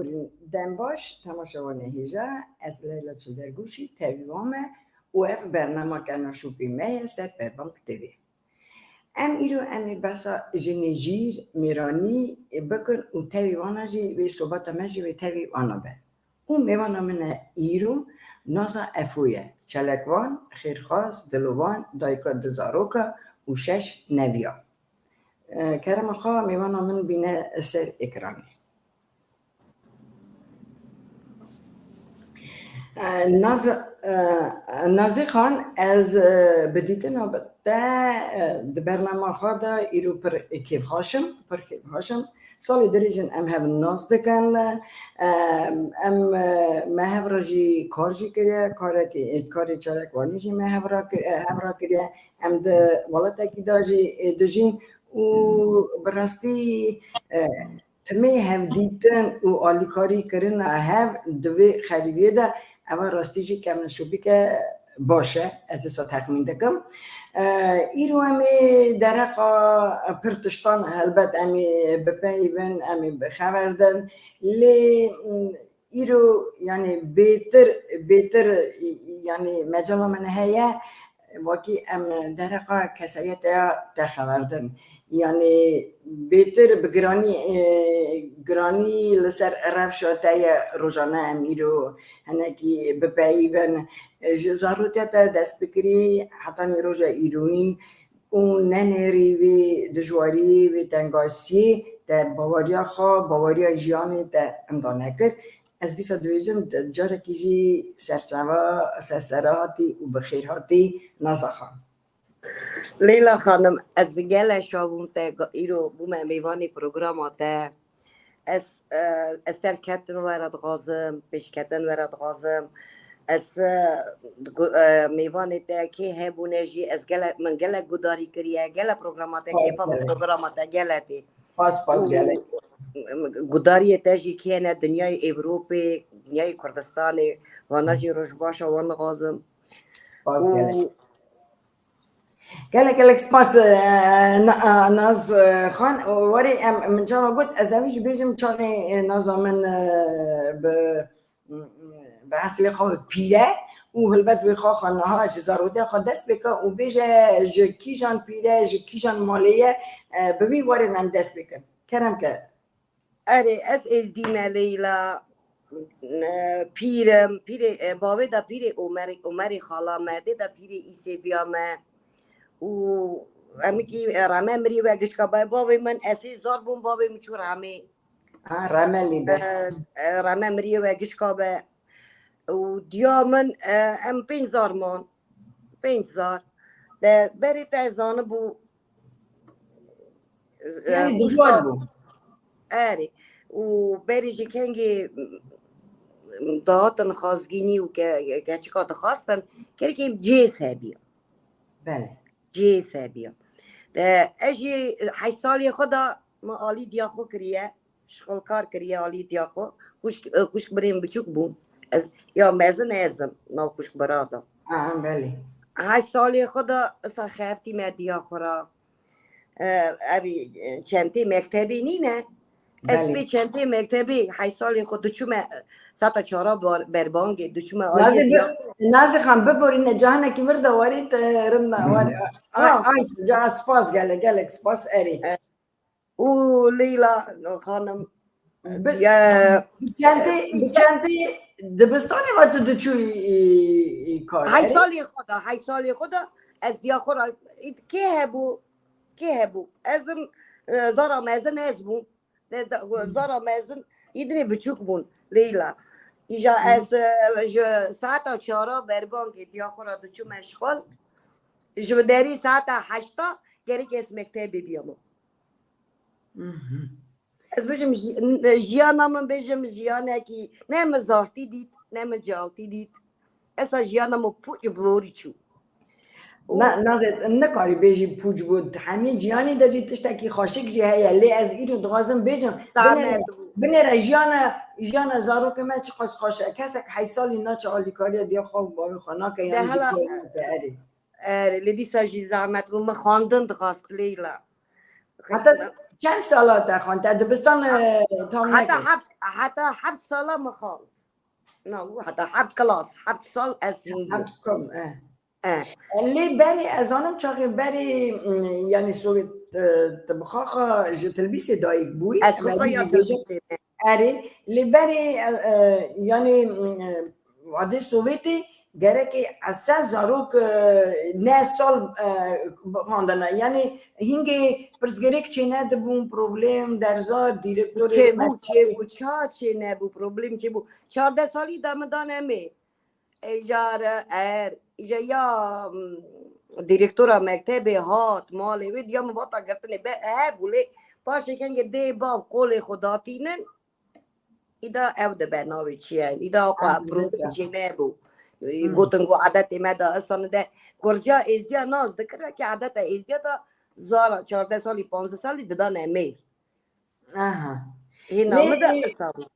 ببورین دم باش تماشاوانه هیجا از لیلا چلدرگوشی تاویوامه و اف برنامه کنه شوپی میه ست بربام کتیوی ام ایرو امی بسا جنجیر میرانی بکن و تاویوانا جی وی صحبت مجی وی تاویوانا به و میوانا من ایرو نازا افویه چلکوان خیرخواست دلوان دایکا دزاروکا و شش نویا کرم خواه میوانا من بینه سر اکرانی نازی خان از بدیتن ده برنامه خواه ده ایرو پر کیف هاشم سالی دریجن ام هم ناز دکن ام مهب را جی کار جی کریه کاری چارک وانی جی مهب را کریه ام ده والتا کی دا جی دجین و براستی تمی هم دیدن و آلیکاری کردن هم دوی خریدیه ده اما راستی جی کم نشوبی که باشه از اصلا تخمین دکم ایرو همی درقا پرتشتان هلبت همی بپیون همی بخوردن لی ایرو یعنی بیتر یعنی مجال من هیا واقعی ام درقا کسایت تخوردن یعنی بیتر بگرانی لسر رفشاته روزانه امیرو هنگی بپیون جزاروتیت دست بکری حتی نیروژا ایروین اون ننری و دجواری و تنگاسی در باوریا جیانی در امدانه کرد از دیسا دویجم جاره کیجی سرسراتی و بخیرهاتی نازخان لیلا خانم از گل شابون تا ایرو بوم میوانی پروگرام تا از سرکتن ورد غازم پیشکتن ورد غازم از میوانی تا که هبونه جی از من گل گداری کریه گل پروگرامات کیفا پروگرامات گلتی پاس گله گداری تاجی که نه دنیای اروپی دنیای کردستان وانجی روش باشه وان غازم پاس گله گله سپاس ناز خان وری من جا گفت از امیش بیجم چاقی ناز من به اصل خواه پیره و هلبت بی خواه خانه ها جزاروده خواه دست بکن و بیجه جکی جان پیره جکی جان مالیه بوی واری نم دست بکن کرم که اره از دیمه لیلا پیرم باوی دا پیر عمر خالا مده دا پیر ایسی بیامه و امی که رامه مری و گشکا باوی من اسی زار بون باوی مچو رامه رامه لیده رامه مری و گشکا با و دیا من ام 5000 مان 5000 ده بری تایزانه بو یعنی دجوار بو اره و بری جی کنگی دهاتن خواستگینی و که چکات خواستن که جیس هبیا بله جیس هبیا اجی 8 سالی خدا ما آلی دیاخو کریه شغل کار کریه آلی دیاخو خوشک بریم بچوک بون از یا مزن ازم نو خوشک برادا بله 8 سالی خدا اصلا خیفتی ما دیاخو را ابی چنتی مکتبی نینه از بی چنتی مکتبی 8 سالی خود دوچومه ساتا چارا بربانگی دوچومه آلی دیا نازی خان ببورین جهانه کی ورده وارید رمنا واری جا سپاس گله سپاس اری او لیلا خانم چنتی دبستانی و تو دچوی کار 8 سالی خدا از دیا خورا که هبو ازم زارا مزن ازبون زارا مزن یدنی بچوک بون لیلا ایجا از ساعت 4 بربانگی دیا خورا دوچو مشغول جو داری ساعت 8 گری که اسم مکتبی بیامو از بجم جیانا من بجم جیانا کی نه مزارتی دید نه مجالتی دید اسا جیانا مو پوچ بلوری چو نه نازد نکاری بیجی پوچ بود همین جیانی داری تشتکی خاشک جی هیا لی از ایرو دوازم بیجم بنر جیانا زارو که من چه خاص خاشه کسی که 8 سالی ناچه آلیکاری دیا خواب باوی خانا که یعنی لیدی ساجی زحمت و من خواندن دخواست لیلا حتی چند سالات خان تا دبستان تام نکرد؟ حتى 7 سال مخال نه حتى 7 سال از هینگی کم اللي بري أظنم شاغي بري يعني سويت تبخاخة جتلبيسي دايك بوي از خوخا یا تلبیسه أري اللي بري يعني وعدي سويتي جركي أساس زاروك ناس سال خواندنا يعني هنگي برزگريك چه ندبون پروبلم درزا ديرکتور چه نبو پروبلم چه بو 14 سالی دمدان می ایجار ایجا یا دیرکتورا مکتب هات مالی وید یا مباطا گرتنی به بوله باشه کنگه دی باب قول خداتینن ایدا او ده بناوی چیه ایدا آقا پروبلم چه نبو گوتنگو عادت مدا اصلا ده گرجا ازدیا ناز دکره که عادت ازدیا دا زارا 14 سالی 15 سالی دادن امیر این نامه ده اصابی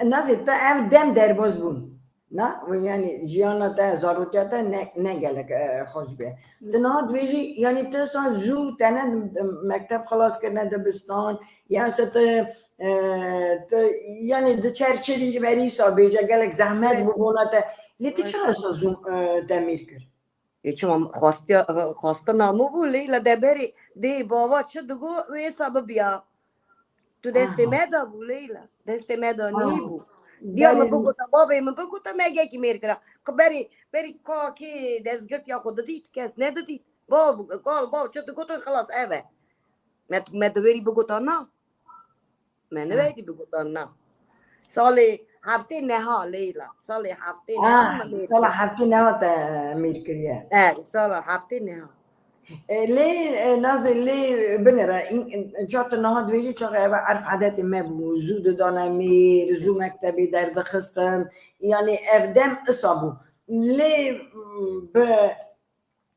نازی تا ام دم درباز بون نه و یعنی جیانا تا زاروتیا تا نگلک خوش به تنها دویجی یعنی تو سان زو تنه مکتب خلاص کردن دبستان یا ست یعنی د چرچری بری سابیجا گلک زحمت بونه تا لیتی چرا زو تعمیر کرد چون خواسته نامو بولی لدبری دی بابا چه دگو و سبب بیا تو دست مدا بولی لا دست مدا نی بو دیا ما بگو تا بابا ما بگو تا مگه کی میر کرا بری کا کی دستگرت یا خود دید کس ندید بابا قال بابا چه دگو تو خلاص اوه ما دوری بگو تا نه من نویدی بگو تا نه سال هفته نه لیلا سال هفته نه تا میر کریه سال هفته نه ليه نازل ليه بنرا إن شاء الله هاد ويجي شغال أعرف عادات ما بوجود دانا مير زو مكتبي درد خستن يعني أبدم إصابو ليه ب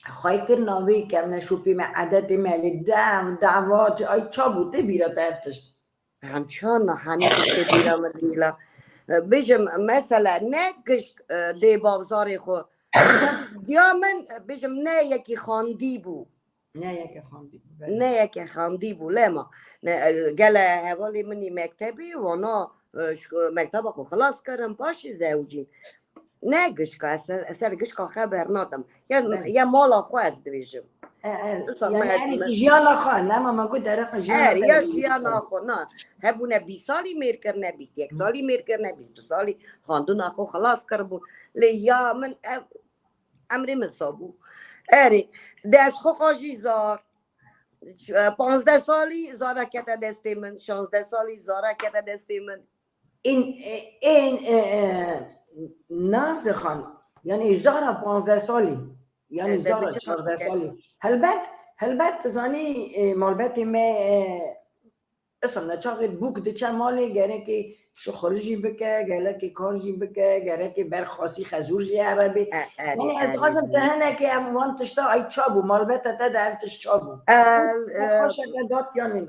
خايكر ناوي كم نشوفي مع عادات ما للدعم دعوات أي شابو تبيرة تعرفتش همچنان هنوز تبیرم دیلا بجم مثلا نکش دی بابزاری خو دیا من بجم نه یکی خاندی بو نه یکی خاندی بو لما گله حوالی منی مکتبی و نا مکتب خو خلاص کردم پاشی زوجین نه گشکا اثر گشکا خبر ندم یا مالا خو از دویجم يعني جيانا خان نما ما قلت أروح جيانا يا جيانا خان هبونا 20 سالي مير کرنا 21 سالي مير کرنا 22 سالي خاندون اخو خلاص کربون لیا من امری مصابو اری دست خو خاجی زار 15 سالی زارا کتا دستی من 16 سالی زارا کتا دستی من این ناز خان یعنی زارا 15 سالی يعني زارا 14 سالي هلبت زاني مالبتي ما اصلا شاغل بوك دي مالي جاركي شو خرجي بكا جالكي كارجي بكا جاركي برخاصي خزورجي عربي يعني از غازم تهنا كي اموان تشتا اي تشابو مالبتا تدا عرفتش تشابو خوشك دات يعني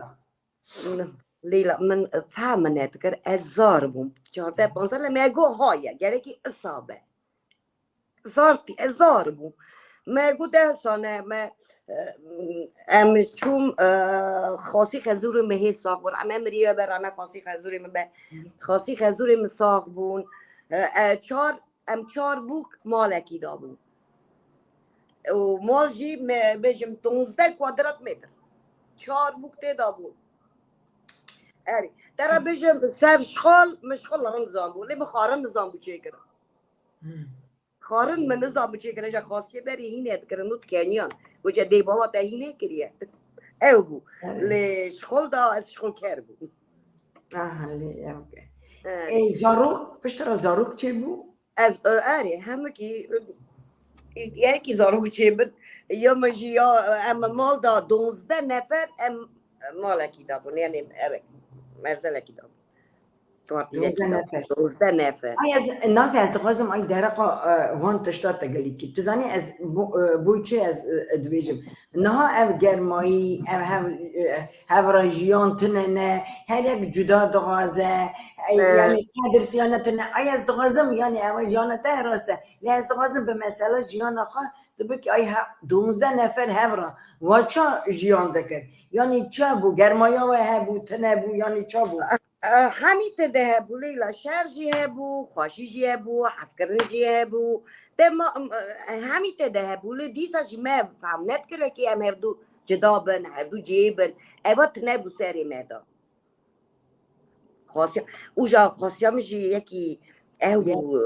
لا ليلا من فهم نتكر الزاربو 14 15 لما يجو هايا جاركي اصابه زارتي زاربو ما گوده سانه ما ام چوم خاصی خزور مه ساق بون ام مریا بر ام خاصی خزور من به خاصی خزور من ساق بون چار بوک مالکی دا بون و مال جی بجم 15 کوادرات متر 4 بوک ته دا بون اری در بجم سر مشغل رمضان بون لی بخارن نظام بو چه کرد خارن من نظام بچه کنه جا خاصیه بری هینه کرنوت کنیان و جا دی بابا تا هینه کریه او بو لی شخول دا از شخول کر بو لی اوکی ای زاروک پشتر زاروک چه بو؟ از آره همه کی یعنی کی زاروک چه بود یا مجی یا اما مال دا 12 نفر ام مالکی دا بون یعنی مرزلکی دا بون کارتیوکی 12 دا نفر 12 نفر ای از الناس از دخوازم ای درقا وان تشتات تگلی کی تزانی از بوی چه از دویجم نه او گرمایی او هم راجیان تنه هر یک جدا دغازه یعنی قدر سیانت نه ای از دخوازم یعنی او جانته راسته لی از دخوازم به مسئله جیان آخا تبکی ای 12 نفر هفران و چا جیان دکر یعنی چا بو گرمایا و هبو تنه بو یعنی چا بو همین تده هبو لیلا شهر جی هبو خواشی جی هبو حسکرن جی هبو همین تده هبو لی دیسا جی ما فهم نت کرده که هم هفدو جدا بن هفدو جیبن ایوا تنه بو سری مدا خاصی اوجا خاصی هم جی یکی او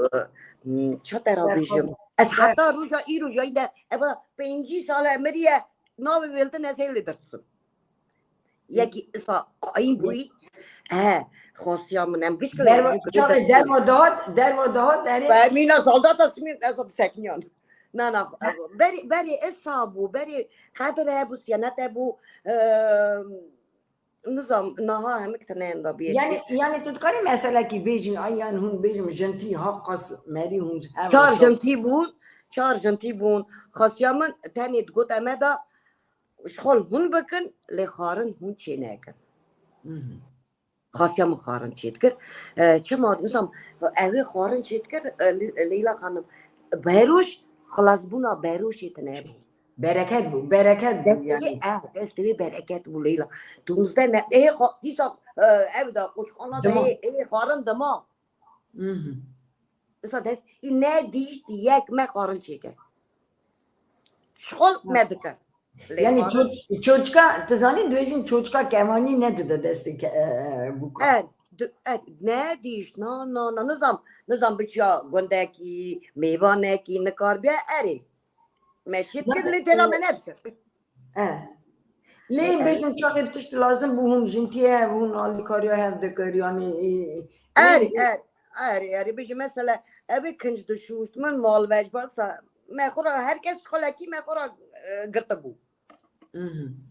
چه ترا بیشم از حتی روزا ای روزا ایده ایوا 5 سال مریه ناوی ویلته نسیلی درسم یکی اصلا قایم بوی خاصیامونم گوش کلی بو چاقی در و داد و مینا سالدات اسمین اصلا سکنیان نه بری اصابو بری قدر هبو سیانت هبو نظام نها همه کتنین دا بیشی یعنی تذکری مثلا کی بیجین آیان هون بیجم جنتی ها قص مری هون چهار جنتی بون خاصیامون تنید گوت امه دا شخول هون بکن لی خارن هون چی نکن خاصیامون خارن چید کر چه ما نظام اوی خارن چید کر لیلا خانم بیروش خلاص بونا بیروشی تنه بون برکت بو یعنی دستی برکت بو لیلا 12 نه دیسا اوی قوچخانه دا خارن دما اصلا دست این نه دیش یک ما خارن چیکه شغل مدکر یعنی چوچکا تزانی دویجین چوچکا کمانی نداده دستی بوکا نه دیش نه نظام بچیا گندکی میوانه کی نکار بیا اری ما چیت کر لی تیرا من ندکر لی بیشون چاقی تشت لازم بو هم جنتیه هون آلی کاریا هم دکر یعنی اری بیشی مثلا اوی کنج دشوشت من مال وج باسا مخورا herkes خلاکی مخورا گرته بو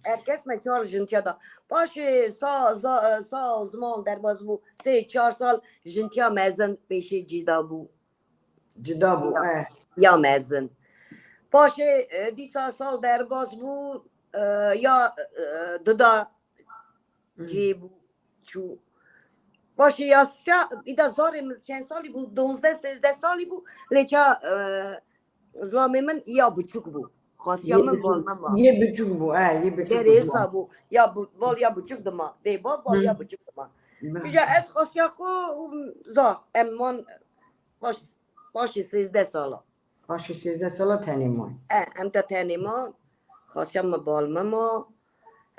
herkes من 4 جنتیا دا باشه سا زمان در باز بو 3-4 سال جنتیا مزن پیشی جدا بو یا مزن باشه 10 سال در باز بو یا ددا جیبو چو باشه یا ایدا زارم چند سالی بو 12-13 سالی بو لیچا زلامه من یا بچوک بو خاصیام من بالمم ما یه بچوک بو درسا بو یا بال یا بچوک دما دی بال یا بچوک دما بیجا از خاصیا خو زار امان باشه 13 سالا باشه 13 سالا تنیمان ام تا تنیمان خاصیام بالمم ما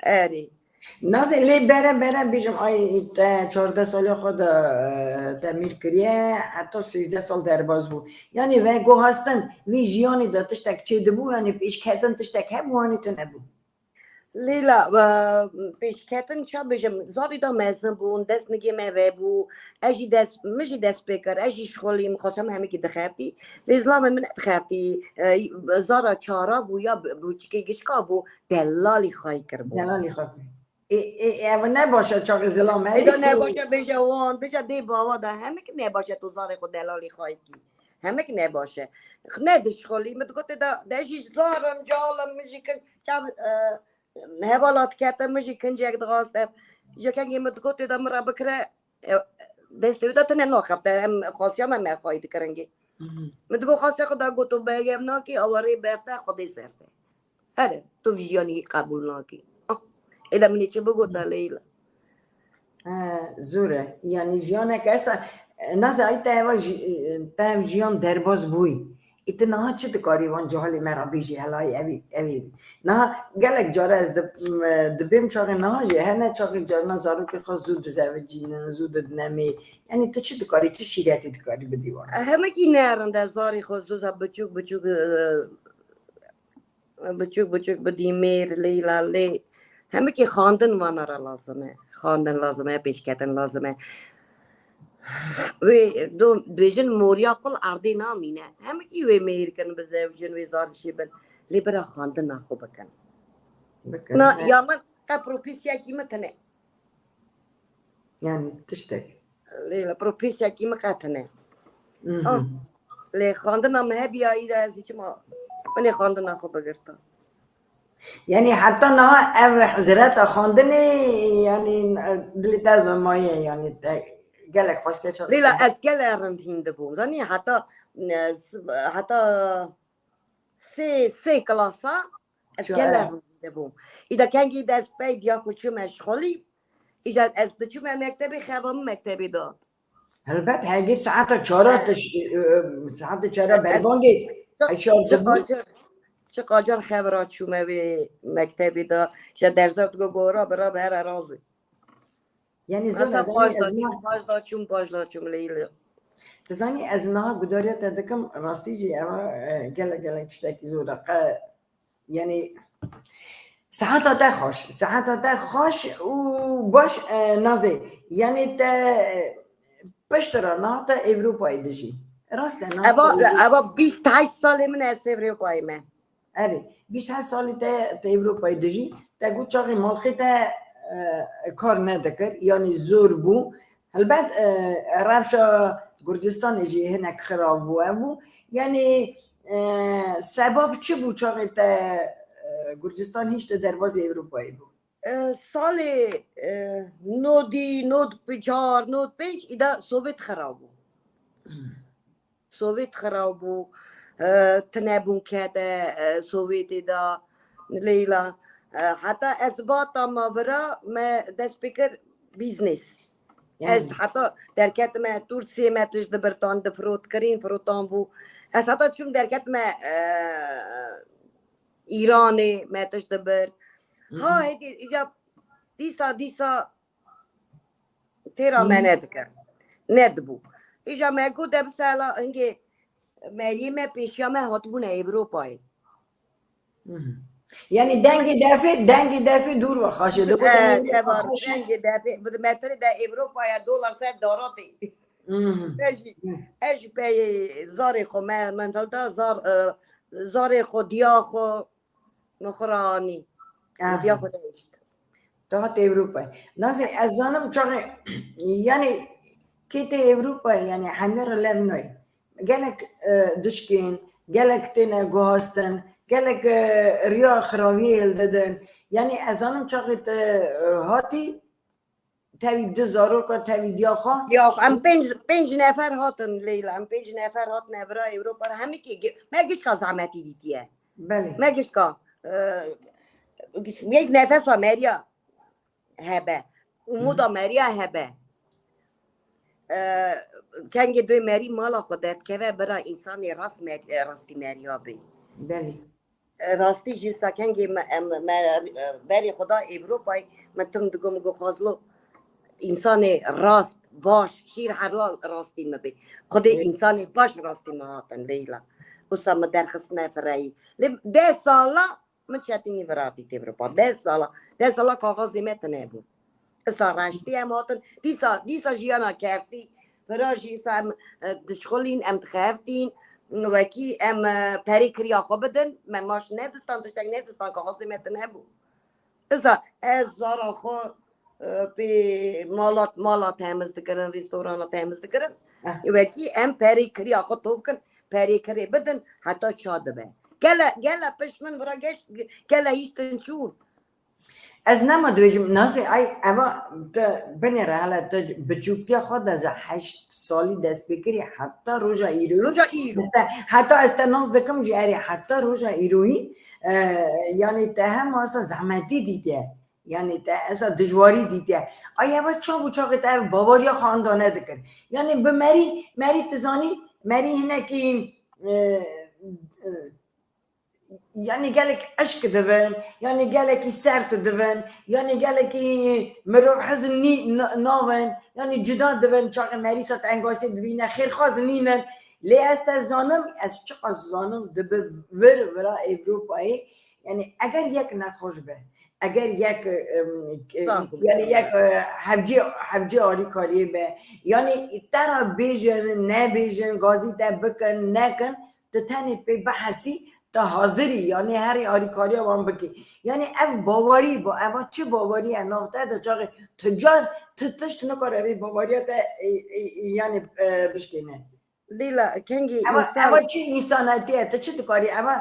اری نازه لی بره بیشم آی 14 سالی خود تعمیر کریه حتی 13 سال در باز بود یعنی و گو هستن وی جیانی دا تشتک چه دبو یعنی پیش کتن تشتک هبو هانی تو نبو لیلا پیش کتن چا بیشم زاری دا مزن بون دست نگی موه بو اجی دست بکر اجی شخولی مخواستم همه که دخفتی لیزلام من دخفتی زارا چارا بو یا بو چکی گشکا بو دلالی خواهی کر بو دلالی خواهی اما نباشه چاق زلام ایدا نباشه بیشه وان بیشه دی باوا دا همه که نباشه تو زار خود دلالی خواهی کی همه که نباشه ندش خولی متگوت دا دشی زارم جالم میشی کن چم هوالات کتا میشی کن جک دغاسته جکنگی متگوت دا مرا بکره دسته دا تنه ناخفته هم خاصی هم خواهی کرنگی متگو خاصی خدا گوتو بگم ناکی آوری برده خودی سرده اره تو ویژیانی قبول ناکی ایدا منی چه بگوتا لیلا زوره یعنی جیانه که اصلا نازه ای تاو جیان درباز بوی ایت نه چه کاری وان جهالی مرا بیجی هلای اوی نه گلک جاره از دبیم چاقی نه جه هنه چاقی جاره نزارو که خواست زود زوجی نه زود نمی یعنی تو چه کاری چه شیریتی کاری بدی وان همه کی نرنده زاری خود زود بچوک بدی میر لیلا لی همه کی خواندن وانا را لازمه خواندن لازمه پیشکتن لازمه وی دو بیشن موریا کل اردی نامینه همه کی وی میر کن بزوجن وی زارشی بن لی برا خواندن نخو بکن ما یا من تا پروپیسیا کی متنه یعنی تشتک لیلا پروپیسیا کی مقاتنه لی خواندن هم هبی آیده ازی چه ما من خواندن خو بگرتا يعني حتى أنا أو حزرات خواندني يعني دلتر بمايه يعني قالك خوشتي شغل لیلا از گل ارن هنده بوم زنی حتی سه کلاسا از شو گل ارن هنده بوم ایده کنگی دست بید یا خود چو مشغولی ایجاد از دچو مکتبی خوام مکتبی داد البته هاجيت ساعات شارات ساعات شارات بربانجي هشار دبو چه قاجر خبرات شو موی مکتبی دا چه درزت گو گورا برا به هر رازی يعني زود مثلا أزاني أزنا باش دا چون لیلا تزاني أزنا قدرية تدكم راستيجي أما قال تشتكي زودة يعني ساعات تخش وباش نازي يعني بشترا ناتا أوروبا دجي راست ناتا ابا 28 سال من از اروپای من أري 20 سالي تا أوروبا دجي تا قلت شاغي مالخي تا کار ندکر یعنی زور بو البته رفشا گرجستان اجی هنک خراب بو یعنی سبب چی بود چاقی تا گرجستان هیچ تا دروازه اروپایی بود سال نود پچار نود پنج ایدا سوویت خراب بود سوویت خراب بود تنبون کرده سوویت ایدا لیلا حتی اثبات ما برا ما دست بکر بیزنس از حتی درکت ما ترکیه متش دبرتان دفروت کرین فروتان بو از حتی چون درکت ما ایرانی متش دبر ها هیچ ایجا دیسا تیرا من ندکر ندبو ایجا ما گود بسالا انگه مریم پیشیامه هاتبونه اروپایی یعنی دنگ دفع دور و خاشه بود دنگ دفع بود متر در اروپا یا دلار سر داراتی اش پی زار خو منزل دا زار خو دیا خو مخرانی دیا خو نیست تا اروپا نازی از زانم چاقی یعنی کیت اروپا یعنی همه را لبنای گلک دشکین گلک تینه گوهستن گلک ریا خراویل دادن یعنی از آنم چاقیت هاتی تاوی دزارو که تاوی دیا خواه یا هم پنج نفر هاتن لیلا هم 5 نفر هات نفر اروپا همه که مگش که زحمتی دیدیه بله مگش که یک نفس آمریا هبه امود آمریا هبه کنگ دوی مری مالا خودت که برای انسان راستی مریا بی بله راستی جیسا کنگ بری خدا اروپای من تم دگم گو خازلو انسان راست باش شیر حلال راستی مبی خود انسان باش راستی مهاتن لیلا اوسا ما درخست نفرایی 10 سالا من چتینی وراتی اروپا 10 سالا کاغذی متنه بود اسا رشتی هم هاتن دیسا جیانا کردی برای جیسا هم دشخولین ام تخفتین وکی ام پری کریا خو بدن من ماش ندستان کاغذی متنه بود اسا از زارا خو به مالات تمیز دکرن ریستوران تمیز دکرن وکی ام پری کریا خو توفکن پری کری بدن حتی چاده به گله پشمن برا گشت گله هیچ تنشون از نمادویجم نازی ای اما بنیره حالا بچوکتی خود از 8 سالی دست بکری حتی روژا ایروی حتی از تناز دکم جاری حتی روژا ایروی یعنی تا هم اصلا زحمتی دیده یعنی تا اصلا دجواری دیده آیا با چا بچاقی طرف باواریا خاندانه دکر یعنی به مری تزانی مری هنه که یعنی گلک عشق دوون یعنی گلکی سرت دوون یعنی گلکی مرو حزن ناون یعنی جدا دوون چاق مریسات انگاسی دوینه خیر خواز نینن لی است از زانم از چه خواز زانم دبه ورا اروپایی یعنی اگر یک نخوش به اگر یک یعنی یک حفجی آری کاری به یعنی ترا بیجن نه بیجن گازی تا بکن نکن تتانی پی بحثی تا حاضری یعنی هر آریکاری وان بکی یعنی اف باوری با اما چه باوری نافته دا چاقی تجار تشت نکاره بی باوری تا یعنی بشکنه ليلى كنجي اما إنسان چه انسانیتیه تا چه دکاری اما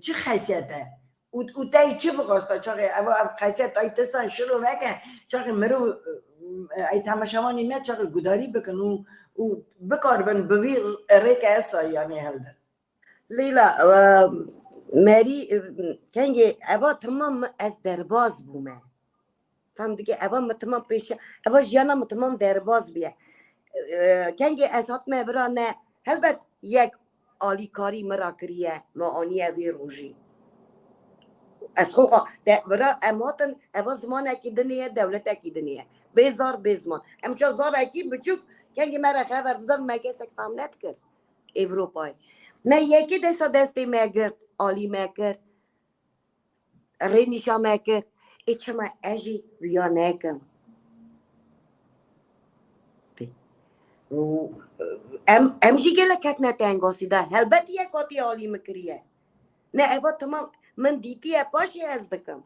چه خیصیته و تایی چه بخواسته چاقی اما خیصیت تایی تسان شروع مکن چاقی مرو ای تماشاوانی نه چاقی گداری بکن و بکار بن بوی ریک ایسا یعنی هلده ليلى ماري كنجي أبا تمام از درباز بومه فهم دیگه أبا متمام پیش أبا جانا متمام درباز بیه کنگی از هات مبرا نه هلبت یک آلی کاری مرا کریه ما آنیه وی روژی از خوخا ده برا اماتن اوا زمان اکی دنیه دولت اکی دنیه بیزار بیزمان امچا زار اکی بچوک کنگی مرا خبر دادن مگه سک فهم نت کرد اروپای نه یکی دستا دستی مگرد آلی مگر رینیشا مگر ایچما اجی ویا نکم امشي قال لك هاتنا تانغوسي ده هلبت يا كوتي اولي مكريه نه ايوه تمام من ديتي باشي ازدكم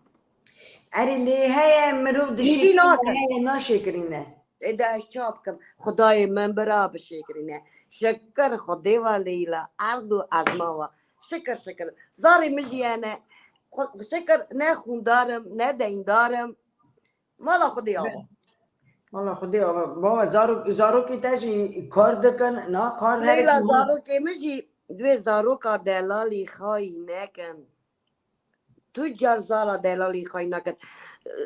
اری لی هی مرو میدی دشکرینه ناکن هی ناشکرینه اذا شابكم خداي من برا بشكرنا شكر خدي وليلا عرضو ازماوا شكر شكر زاري مجي انا شكر ناخون دارم ندين دارم مالا خدي يابا والا خودی بابا زارو کی تاجی کار دکن نه کار هر کی ليلى زارو كي مجي دوي زارو كا دلالي خاي نكن تجار زارا دلالي خاي نكن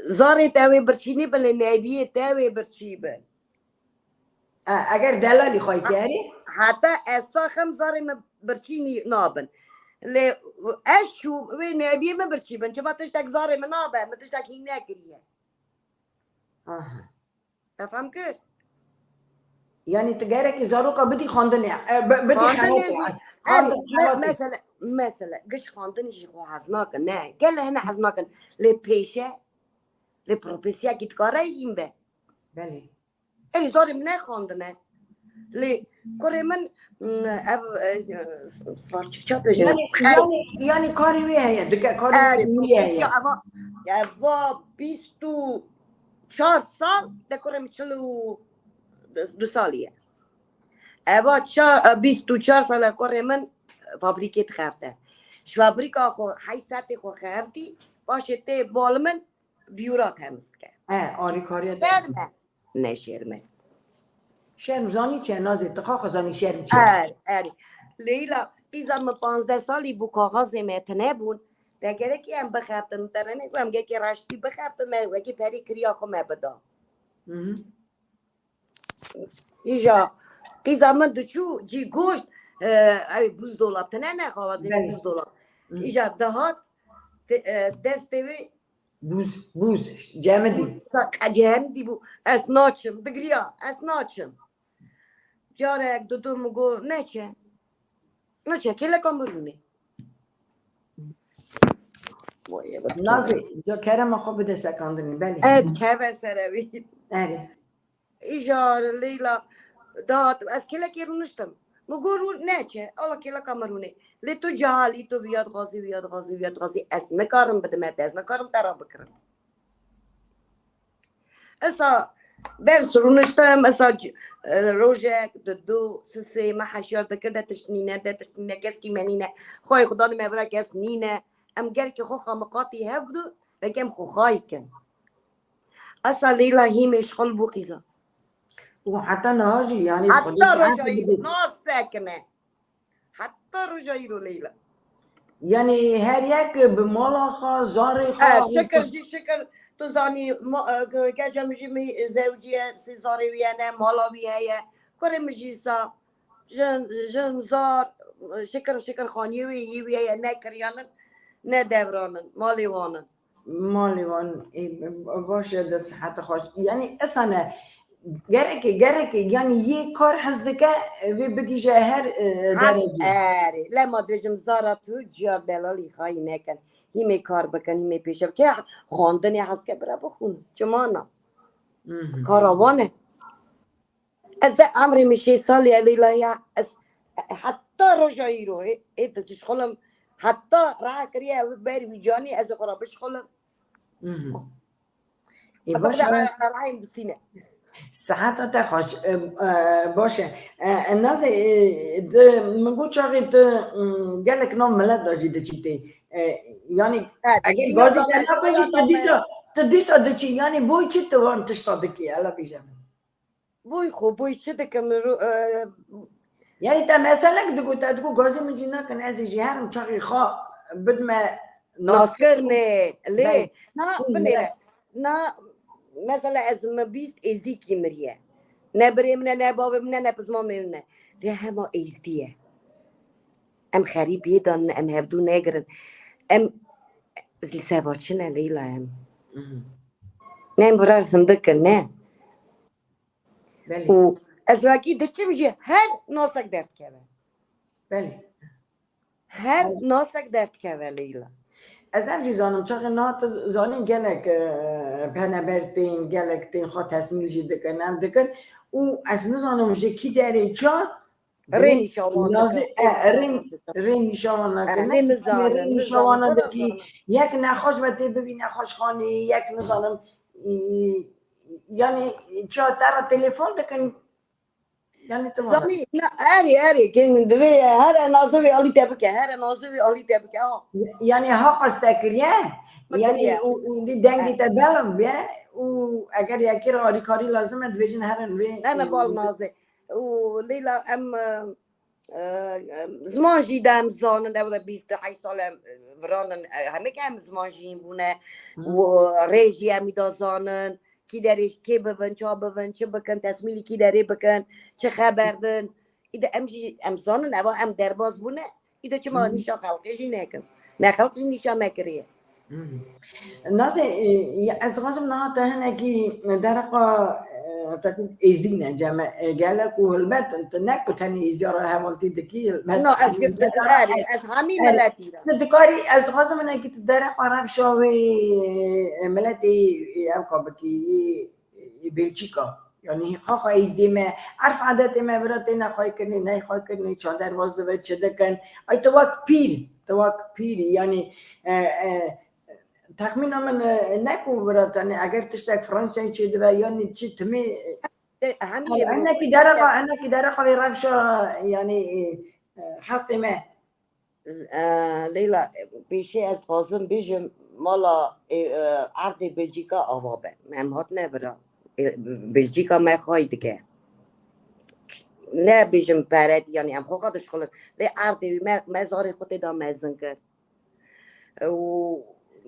زاري تاوي برشيني بل نبي تاوي برشيبه اگر دلالی خواهی کردی حتى اساخم زاري ما برشيني نابن لي اشو وي نبي ما برشيبن شما تشتك زاري ما نابن ما تشتك هنا كريه تفهم كيف یعنی تگره که زارو کا بدی خواندنه بدی خواندن خواندن يجي از اري خواندن مثلا قش خواندن يجي خو حزناكن نه قال هنا حزناكن لي بيشه لي بروفيسيا كي تكارا يمبه بله اري زاري من خواندنه لي كوري من اب سوارچ چات وجن یعنی کاری ویه دکه کاری اري ویه بروفيسيا اوا 24 سال ده كوري مشلو دو ساليه اوا 24 سال كوري من فابريكيت خرده شوابريكا خو حيثاتي خو خردي باشته بالمن بيورات همست که آری کاری شرمه نه شرمه شرم زانی چه نازی تخا خزانی شرم چه اری لیلا قیزم 15 سالی بو کاغذ متنه بون دگره که هم بخرتن ترنه هم که رشتی بخرتن من وکی پری کریا خو مبدا ایجا قیزم دوچو جی گوشت اوی بوز دولاب تنه نه خواهد بوز دولاب ایجا دهات دستوی بوز جمدی جمدی بو از ناچم دگریا از ناچم جارک دو مگو نچه که کامرونه نازی جا کرم خوب بده سکاندنی بله که بسروی اره ایجار لیلا داد از که رونشتم مگو رو نچه الا که کامرونه لی تو جهالی تو بیاد غازی از نکارم بدمت از نکارم ترا بکرم اسا برس رونشتم اسا روژک دو سه محشر دکرده تشنینه کسکی منینه خواه خدا نمیبره کس نینه ام گر که خو خامقاتی هفدو بگم خو خواهی کن اسا لیلا هیمش خل بو قیزا و حتی نهاجی یعنی حتی روژایی ناز سکنه حتی روژایی رو لیلا یعنی هر یک به مالا خواه زاری خواه شکر تو زانی که جمجی می زوجیه سیزاری ویانه مالا ویه کره مجیسا جن زار شکر خانیه ویه نه کریانن نه دورانن مالی وان باشه ده صحت خوش یعنی اصلا گره که یعنی یک کار هست که وی بگیشه هر درجی اری لما دوشم زارا تو جار دلالی خواهی نکن هیمی کار بکن هیمی پیشم که خواندنی هست که برا بخون چمانا کاروانه از ده امری میشه سالی لیلا یا از حتی رجایی رو ایت تشخلم حتی راه کریه بری ویجانی از خرابش خلم این حتی بده باشه راهیم بسینه ساعت تا خوش باشه الناس منقول شغلت قالك نوم ملات داجي دچيتي يعني اگر جینا غازي دامه انا شویا بيجي دامه تديسا دچي يعني بوي چت وان تشتادكي على بيجام بوی خوب بوی چه دکم رو يعني تا مثلا تقول غازي مجينا كان ازي جهارم شغي خا بد ما ناس ناسکرنه باي لی نه بنیره نه مثلا از مبیست ازدیکی مریه نه بريمنا نه بابمنا نه بزمامنا ده هما ازدیه ام خريب يدن ام هفدو ناجرن ام لساباتشنا ليلى ام نام برا هندك نه بله و ازواجي دچمجي هر ناسك درد كذا بله هر ناسك درد كذا ليلى از امجی زانم چاقی نات زانین گلک پنبرتین گلک تین خوا تصمیل جی دکنم دکن او از نزانم جی کی داره چا درین ريني شاوان نازی دكا ريني رین شاوان دكا رین نشانه کنه ريني زانه رین نزانه نشانه كرا دکی زانه یک نخواش بده ببین نخواش خانی یک نزانم یعنی چا ترا تلفن دکن یعنی تو وانا زاني نا اري كين دري هر نازوي علي تبكي هر نازوي علي تبكي یعنی ها خواسته کریه یعنی فكريا او دی دنگی تا بلم بیه او اگر یکی را آریکاری لازمه دویجن هرن وی انا بال نازي وليلى ام زمان جيدام زانن ده 28 سال ورانن همه که هم زمان جیم بونه و رژی هم میدا زانن کی داری کی بون چه بون چه بکن تصمیلی کی داری بکن چه خبردن ایده ام زانن اوا ام درباز بونه ایده چه ما نیشا خلقشی نکن نه خلقشی نیشا مکریه نازه از غازم نه تا هنگی درقا تكون إزدينا جمع قالك وهالبات أنت ناكو تاني إزديارة هاملتي دكي نه از اری از همین ملاتی را تذكاري أصدقائي من كنت دارق عرف شوي ملاتي أبقى بكي بلجيكا يعني خاخا إزدي ما عرف عادات ما براتنا خاي كني ناي خاي كني چادر وازده چده كان أي تواك بير يعني تخمین من نکو براتنی اگر تشتک فرانسه چی دو یعنی چی تمی همین انا کی درقه وی رفشا یعنی خلقی ما ليلى بشي از قاسم بيجم مالا عرض بلجيكا آوابه هم هات نورا بلجيكا ما خواهی دکه نه بيجم برد يعني هم خواه خودش خلق لی عرض ما زاری خود دا مزن کرد و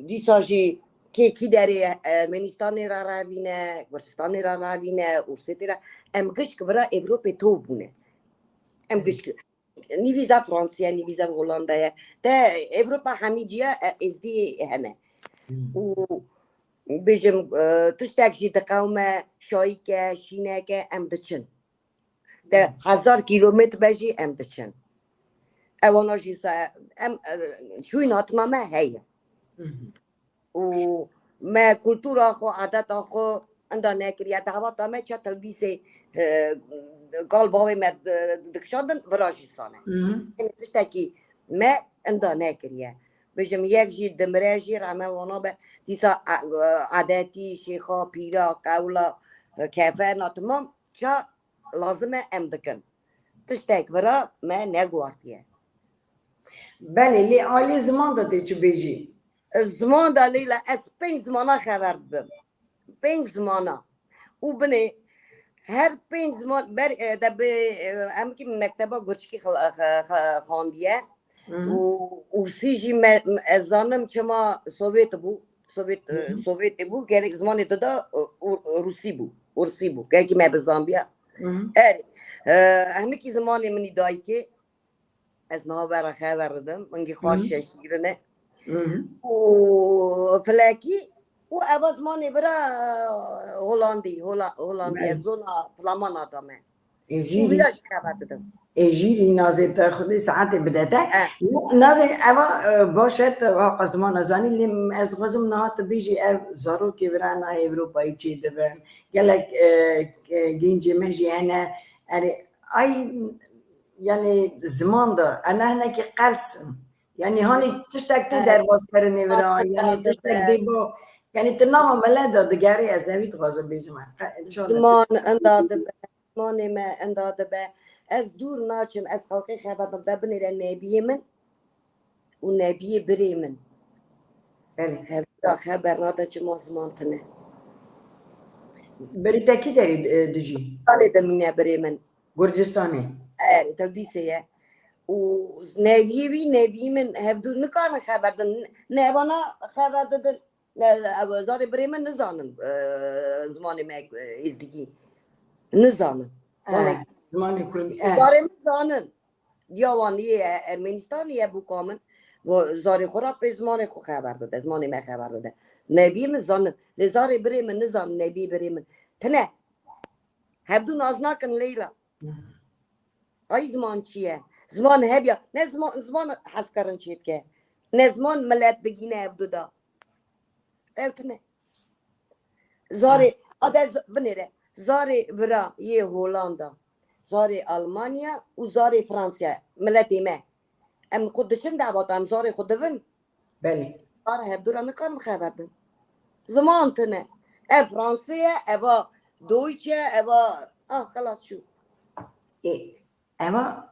دیسا جی کی داره منستانی را روینه ورستانی را روینه ارسیتی را ام گشک برا اوروپی تو بونه ام گشک نی ویزا فرانسیا نی ویزا هولندا ده اوروبا همیجیا ازدی هنه و بيجم تشتاق جي دقاومة شايكة شيناكة ام دچن ده 1000 كيلومتر بجي ام دچن اوانا جي سا ام شوي ناتنا ما هي و ما كولتورا خو عادات خو عندنا كريا دعوات ما تشا تلبيسي قال بابي ما دكشادن فراجي صانع يعني تشتكي ما عندنا كريا بجم یک جی دمراجی رمه وانا به دیسا عادتی شیخا پیرا قولا کفه ناتمام چا لازمه ام دکن تشتک ورا ما نگواردیه بله لی آلی زمان داده چو بیجی زمان دا لیلا از 5 زمانا خبر دادم 5 زمانا او بنه هر 5 زمان بر دب هم که مکتبا گرچکی خواندیه و سیجی زانم چما سوویت بو گرک زمان دادا روسی بو گرکی ما به زامبیا همه کی زمانی منی دایی که از نها برا خبر دادم منگی خواهش شیرنه و فلاکی و اول زمانی برا هولندی از زونا فلامان آدمه و بیاش خبر دادم اجيري نازل خدي ساعات بدأت نازل أما باشت واقع زمان أزاني اللي از غزم نهات بيجي زارو كبرانا أوروبا يجي دبن قالك جينجي مهجي هنا أي يعني زمان دا أنا هناك قلسم يعني هاني تشتاق تدار باس كرني ورا يعني تشتاق ديبو يعني تنام ملادا دقاري أزاويت غازة بيجمع إن شاء الله زمان انداده به زمانی ما انداده به از دور ناچم از خلقی خبر دم بنیر نبی من و نبی بری من بله هفته خبر ناده چه ما زمان تنه بريتاكي داري دجي آنی دمینه بری من گرجستاني اری تلبیسه یه و نبی من هفدو نکار خبر دن نبانا خبر دن زاری بری من نزانم زمانی ما ازدگی نزانم زماني كردي زاری نزانم دیوانیه ارمنستانیه بو کامن و زاری خورا به زمان خو خبر داده زمان ما خبر داده نبی من زانن لزاری بری من نزان نبی بری من تنه هبدو ناز نکن لیلا ای زمان چیه زمان هبیا نه زمان حس کردن چیت که نه زمان ملت بگینه هبدو دا تنه زاری آده بنیره زاری ورا یه هولاندا زاری آلمانیا و زاری فرانسیا ملتی ما ام خودشون دعوات ام زاری خودون بله آره هبدو را نکارم خبر دن زمان تنه اه فرانسیه اوا دویچه اوا خلاص شو اما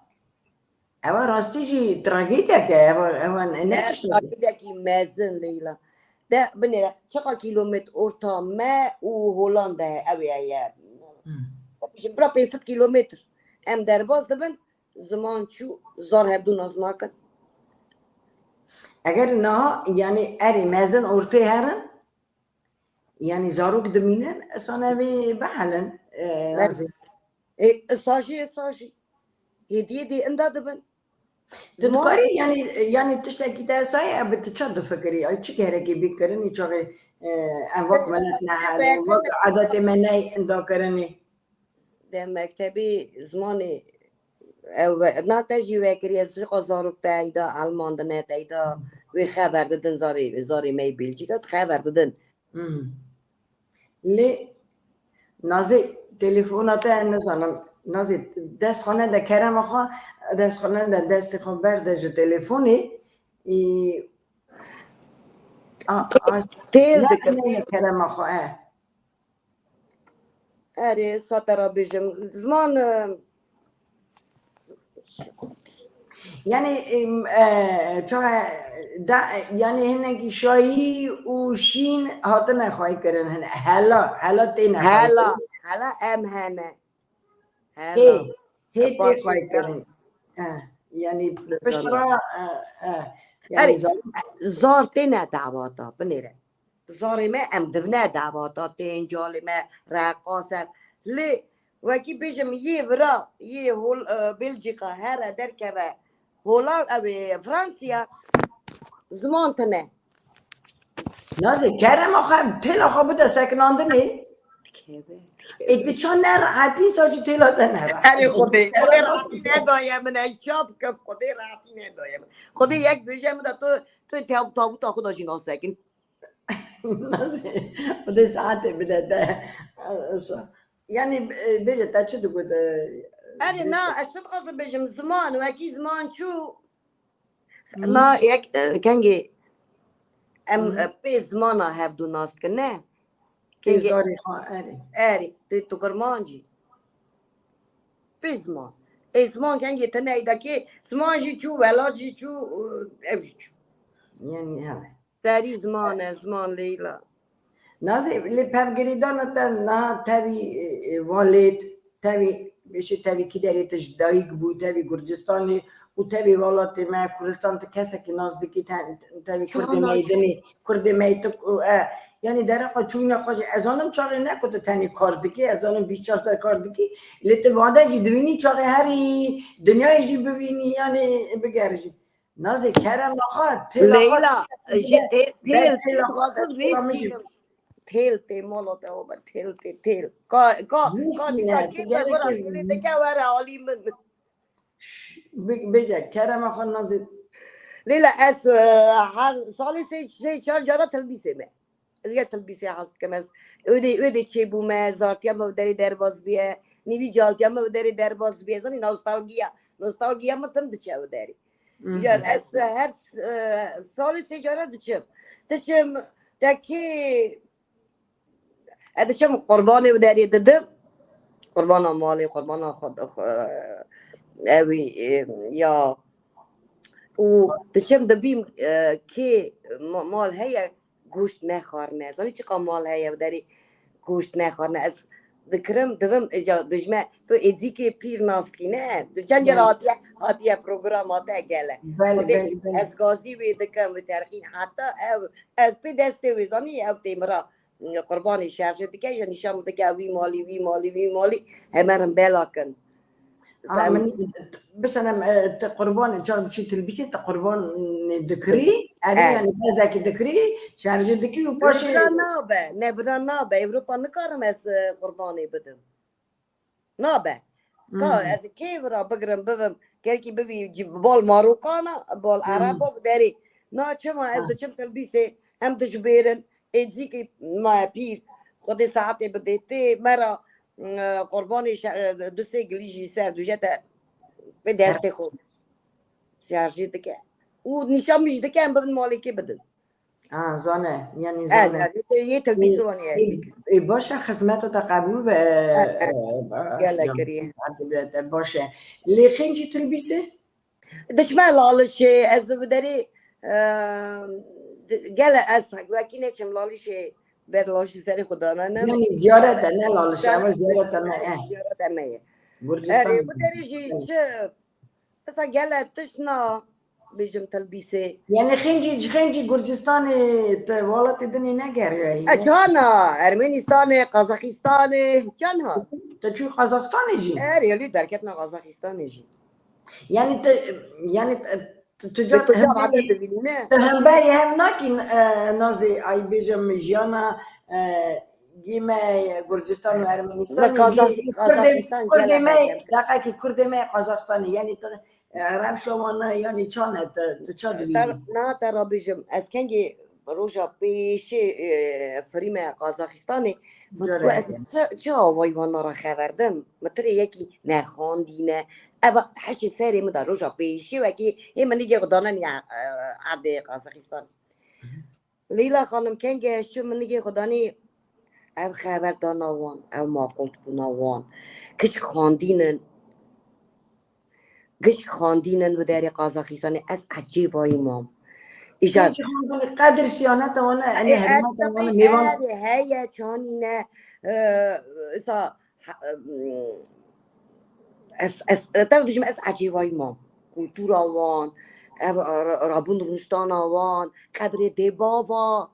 راستی جی تراجیدیا که اما نتیش ده اكيدكي مازن ليلى ده بنيرة شقا كيلومتر اورتا ما و هولندا اوي يا برا 500 كيلومتر ام درباز دبن زمان شو زار هبدو نازناكن اگر نه یعنی اری مزن اورتی هرن یعنی زاروک دمینن اصلا وی بحلن نازی ساجي هدي دي اندا دبن تذكري يعني تشتكي تاساي بتشد فكري اي تشي كهركي بيكرني شغي ان وقت منتنا هذا وقت عادات مناي اندو كرني ده مكتبي زماني او ناتجي وكري زقا زاروك تايدا المان دنا تايدا وي خبر ددن زاري مي بلجيكا خبر ددن لي نازي تليفونات نزانم نازي دست خانه ده کرم آخا دست خانه ده دست خان برده جو تليفوني ای تيل لا دكر نه کرم آخا اري ساترا بيجم زمان يعني يعني هناك شاهی و شین هات نخواهی کردن هلا تی نخواهی هلا ام هنا هلا هی تی خواهی کردن يعني بشرا يعني اري زار تينا دعواتا بنيرة زاري ما ام دفنا دعواتا تين جالي ما راقاسة لي وكي بيجم ورا هول بلجيكا هرا دركبة هولان او فرانسيا زمان تنه نازي کرم آخه تل آخه بوده سکناندنی ایتی چون نراحتی ساجی تلا ده نراحتی اري خدي راحتي ندايم من الشاب كم خدي راحتي ندايم خدي يك بيجم دا تو تابوت خدا جينا ساكن نازي بده ساعته بده ده يعني بيجي تاتشو تقول اري نا اشتغل قصد بيجم زمان واكي زمان شو نا يك كانجي ام بي زمانا هفدو ناس كنا كانجي زاري خان اري تو كرمانجي بي زمان اي زمان كانجي تنا داكي زمان جي شو ولا جي شو ابجي شو يعني هلا تاري زمان ليلى نازي اللي بهفجريدان تنا تبي والد تبي بيش تبي كده اللي تجدايق بو تبي جرجستاني وتبي والله ما كردستان تكسك ناس دكي تبي كرد ميدني كرد ميتك يعني درقة چون خوش از آنم چاقی نکت تنی کاردکی از آنم 24 ساعت کاردکی لیت واده جی دوینی چاقی هری دنیای جی ببینی یعنی بگرجی نازی کرم آخاد تل آخاد ليلى تيل غاصب ماشي ويسي تيل مولوتا وبا تيل كا ديكا كيف برا تيلي تكا ورا علي من بيجا كرم آخاد نازی ليلى اس صالي سي شار جارة تلبيسي ما ازيا تلبيسي حاست كمز ودي تشيبو ما زارت يا ما وداري درباز بيه نيبي جالت يا ما وداري درباز بيه زني نوستالجيا نوستالژیا متم دچه وداری یان از هر سال سجاره دچم دکی دچم قربانی وداری ددم قربان مالی قربان خود اوی یا و دچم دبیم که مال هیا گوشت نخورنه زنی چی قام مال هیا وداری گوشت نخورنه از ذكرم دبم اجا دجمه تو ادزی که پیر ناسکینه تو جنجر هاتیه پروگرام هاته گله خودی از گازی وی دکم و ترقین حتی از پی دسته وی زنی او تیمرا قربانی شرجه دکه یا نشام دکه وی مالی همرم بلا کن بس انا قربان كان شي تلبسي قربان ذكري انا يعني بازك ذكري شارجه ذكري وباشي نبرا نابه اوروبا نكارم از قرباني بدم نابه از كيف را بقرم ببم كيركي ببي بول ماروكانا بول عربو داري نا چما از چم تلبسي هم تجبيرن ادزيكي ما بير خودي ساعتي بديتي مرا قرباني دو سه گلیجی سر دو جتا به دست خود شارژی دکه و نشان میشه دکه هم ببین مالی که بدن زانه یعنی زانه یه تلبیس وانی باشه خدمت تا قبول به گله کریه باشه لیخین چی تلبیسه دشمن لالش از بدری گله از وکی نچم لالش برلاشی سری خدا نه یعنی زیارت نه لالش اما زیارت نه گرجستان بدریجی چه اصلا گلتش نه بیجم تلبیسه یعنی خنجی گرجستان والات دنی نگری چانا ارمنستان قزاقستان چانا تو چی قزاقستانی جی ریالی درکتنا قزاقستانی جی یعنی تجار عادت دینه هم بری هم ناکی نازی ای بیجم جیانا گیمه گرجستان و ارمنستان کردمه قزاقستانی یعنی رفت شما نه یعنی چانه تو چا دویدی نه ترا بیجم از کنگی روژا پیشی فریم قزاقستانی متکو از چه آوای وانا را خبردم متره یکی نخاندینه اما حشي ساري مدى رجع بيشي وكي هما نيجي غدانا عبد قزاقستان ليلى خانم كان جاي شو من نيجي غداني او خبر دانوان او ما قلت بنوان كش خاندينن وداري قزاقستان از عجيب امام ایجاد قدر سیانت وانا انا هرمت وانا میوان هيا چانينه تردش از عجیبای ما کلتور آوان رابون رونشتان آوان قدر دباوا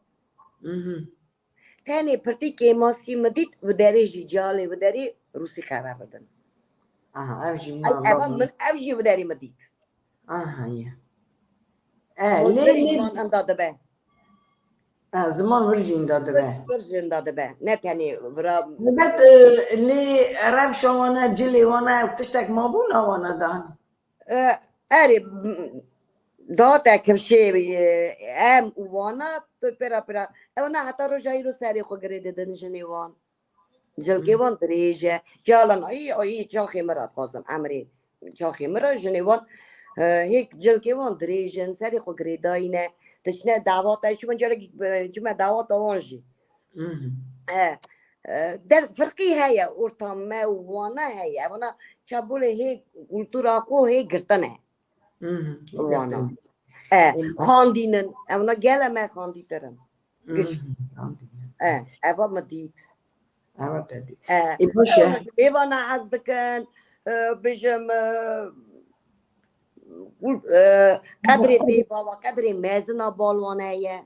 تاني پرتی که ما سی مدید و داری جاله و داری روسی خبر بدن من اوجی و داری مدید ليه زمان انداده به زمان ورجين داده به ورجين داده به نه تاني ورا بات اللي رفش وانا جلي وانا بتشتك مابونا وانا دان اري داتا كمشي ام وانا بيرا انا حتى رجعي له ساري خو غريده دنجني وان جلكي وان دريجه جالن اي جاخي مرات قاسم امري جاخي مرات جني وان هيك جلكي وان دريجن ساري خو غريداينه تشنه دعوات شو من جمع دعوات وانجي در فرقي هيا اورتما وانا هيا وانا شابوله هي كولتورا كو هي غرتنه وانا خاندينن وانا گله ما خانديترم اوا مديت اوا تدي وانا حزدكن بجم قدر بابا قدر مزنا بالوانه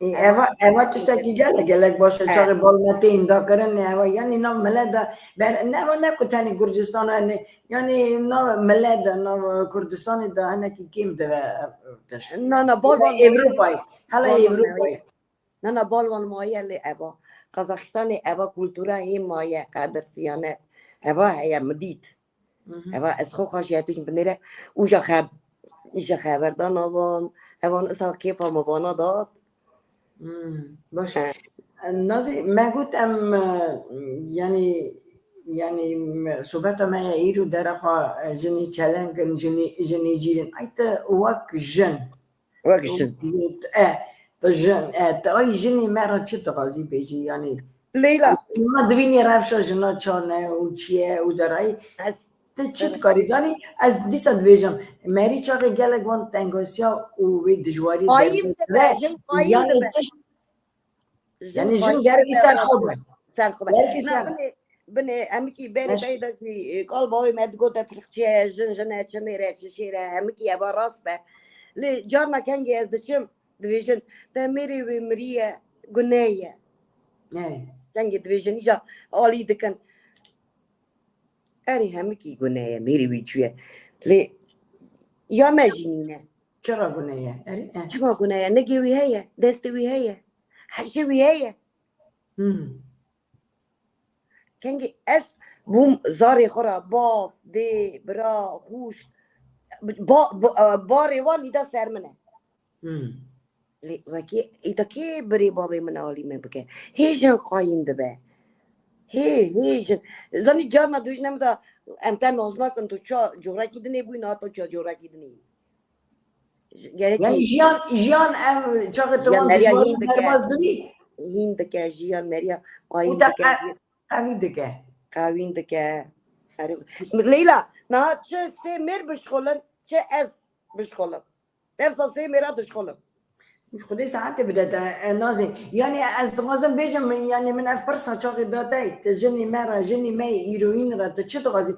اوا تشتكي قالك باشه چاق بالمته ایندا کرن اوا یعنی نا ملدا نه نه کتانی گرجستان یعنی نا ملدا نا کردستان دا انا کی کیم ده نه بالوان اروپای حالا اروپای نه بالوان مایه لی اوا قزاقستان اوا کلتورا هی مایه قدر سیانه اوا هي مدید اوا از خو خاشیتش بنره اوجا خبردان آوان اوان اصلا کیف هم وانا داد باشه نازی من گفتم یعنی يعني صحبت ما ييرو درخا جني چلنگن جني جيرن ايت وك جن وقشن تجن تاي جني مرة چت غازي بيجي يعني ليلى ما دبيني رافشا جنا چانه و چيه و زراي از چت کاری زانی از دیسا دویجم مری چاقی گلگ وان تنگاسیا و وی دجواری در قايم و دبا جن قايم یعنی دبا تش جن یعنی جن قايم گرگی دبا سر واد خوبه سر خوبه گرگی نا سر بني امكي بيري مش بيدسني قال باوي ما تقول تفلختي جن جن شميرة شيرة امكي يا براسته لي جارنا كان جاز دشم ديفيجن تميري ومريا قنايه نه كان ديفيجن اجا اولي دكن اري همكي قنايه ميري ويجويه لي يا ماجنينه چرا گناه اری شما قنايه نجي وهي دست وهي حشي وهي كان جي اس بوم زاري خرا باف دي برا خوش باري والي دا سر منه لي وكي اذا كي بري بابي من اولي ما بكي هيجن قايم دبا هيجن زاني جارنا دوش نمدا امتى نازنا كنتو چا جوراكي دني بوي ناتو چا جوراكي دني یعنی گرکی جیان ام چاقی جیان توان مریا دجواری هیندکه مرباز دمی هیندکه جیان مریا او قایم تا دکه قوی دکه قاوین دکه لیلا ما چه سه مر بشخولن چه از بشخولن نفسا سه مرا دشخولن خودی ساعت بده نازی یعنی از غازم بیجم یعنی من اف پرسا چاقی داده جنی مرا جنی می ایروین را تو چه غازی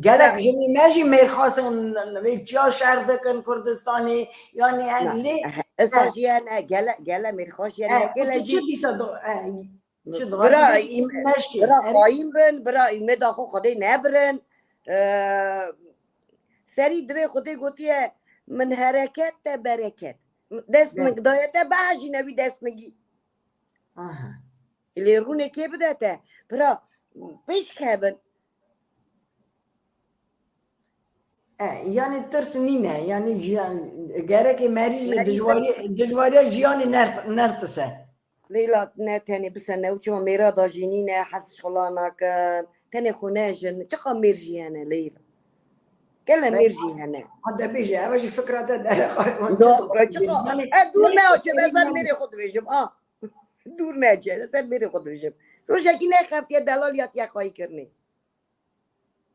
گلک لا جنی ماجی میر خاصن وی چیا شهر دکن کردستانی یعنی لا لی اسا جیان گلا مرخوش یعنی او گلا تو چه جی دیسا چه غازی برا بیجی مشکی برا قایم بن برا ایمه خو خدای نبرن سری دوی خودی گوتیه من حرکت تا برکت دست نگدایت تا بعجی نبی دست نگی آها اللي رونه كي بدأت برا بيش كابن یعنی ترس نینه یعنی جیان گره که مریض ماري ترس دجواری جیانی نرتسه ليلى تاني بس انا وشو ميرا ضاجينينا حسش خلانا كان تاني خناجن تقا ميرجي انا ليلى كلا ميرجي هنا هذا بيجي اول فكرة تدار خايف لا تقا يعني دور ليه ما اجي بس تشتري ميري خد ويجم دور ما اجي بس ميري خد ويجم روش اكي نخاف يا دلال يا قاي كرني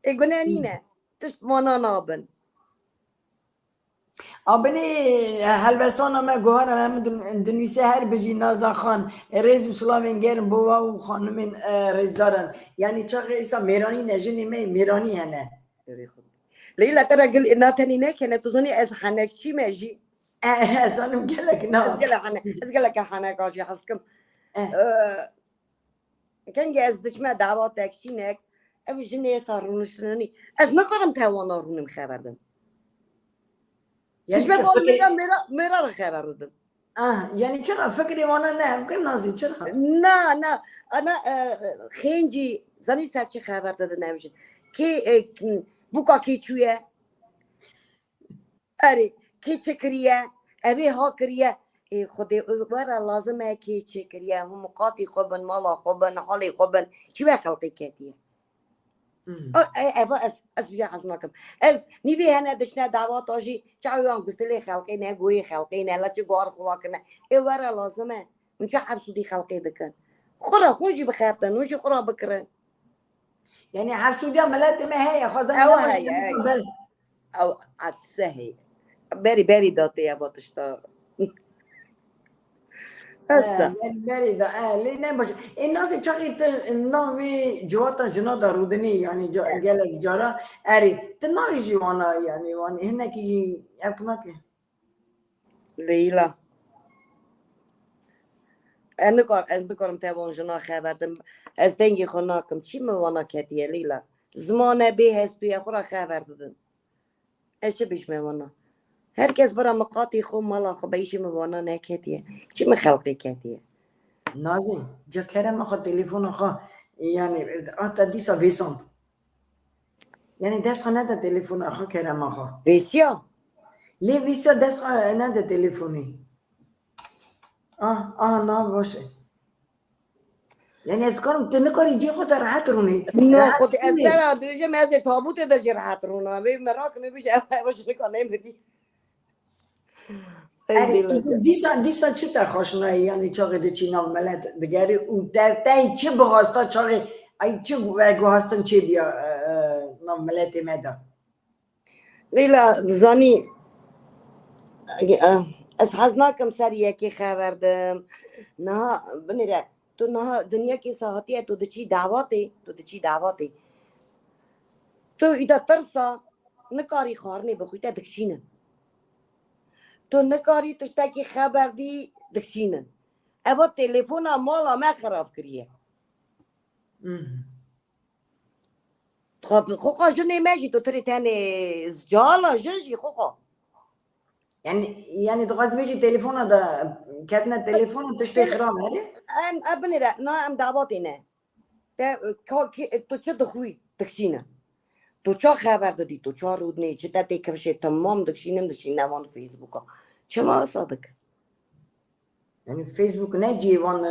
ايغنانينا تش مانا نابن آبنی هلوستان ما گوهر هم دنیسه هر بجی نازا خان رئیس سلامین گرم بوا و خانمین رئیس دارن یعنی چه ایسا میرانی نجنی می میرانی هنه ليلى ترى قل انها تاني كانت تظني از حنك شي ماجي اصلا قالك نا اسقلها حنك اسقلك حنك اجي حسكم كان جاز دشما دعوات تاكسينك اف جنيه صاروا نشرني از نقرم تاوانا رونم خبردم يعني دشما چه بقول فکری مرا خبردم يعني چرا فکری وانا نه ممکن نازی چرا نا انا خنجي زني سرچه خبر داده نمیشه که بوکا کی چویه اری کی چکریه اوی ها کریه ای خودی ورا لازمه کی چکریه هم قاطی خوبن مالا خوبن حالی خوبن چی به خلقی کتیه از بیا حزناکم از نیوی هنه دشنه دعوات آجی چاویان گستلی خلقی نه گوی خلقی نه لچه گوار خوا کنه ای ورا لازمه منچه حبسو دی خلقی دکن خورا خوشی بخیرتن نوشی خورا بکرن يعني حسودي ملات ما هي خازن او نباش هی او عسهی بری داته یا باتشتا هسه بری دا لی نباش این ناسی چاقی ناوی جوارتا جنا دارودنی يعني گلک جارا اری تناوی جوانا يعني وان هنا کی اپناکی لیلا اندکار از دکارم تاوان جنا خبردم از دنگی خوناکم چی موانا کتیه لیلا زمانه به هستوی خورا خبر دادن از چه بیش موانا هرکس برا مقاطی خو مالا خو بیشی موانا نکتیه چی مخلقی کتیه نازی جا کرم اخو تليفون اخو يعني اتا ديسا فيسون يعني دست خو نده تليفون اخو کرم اخو ویسیا ليه فيسا دست خو نده تليفوني اه اه نا باشه یعنی از کارم تنکاری جی خود راحت رونی نه راحت خود از رونی در دویجه از تابوت در جرحت رونا به مراک نمیشه باش نکنه بدی ای اری دل دیسا چه تا خوشنایی یعنی چاقی دی چی نام ملت دگری او در تای چه بخواستا چاقی ای چه گو هستن چه بیا نام ملت مدا لیلا زانی از حزناکم سر یکی خبردم نه بنیره تو نه دنیا کی ساعتیه تو دچی دعواتی تو ایدا ترسا نکاری خارنی بخوی تا دکشینن تو نکاری تشتکی خبر دی دکشینن اوا تلفونا مالا ما خراب کریه خب خوخا جنی ماشي تو تري تاني زجاله جنجي خوخا یعنی تو قصد بیشی تلفون دا کتنا تلفون تشتی خراب هلی ان ابني لا نا ام دعواتي نه تو چه دخوی دکشینن تو چه خبر دادی تو چه رود نه چه تا کفشه تمام دکشینن وان فیسبوکا چه ما صادق یعنی فیسبوک نه جیوان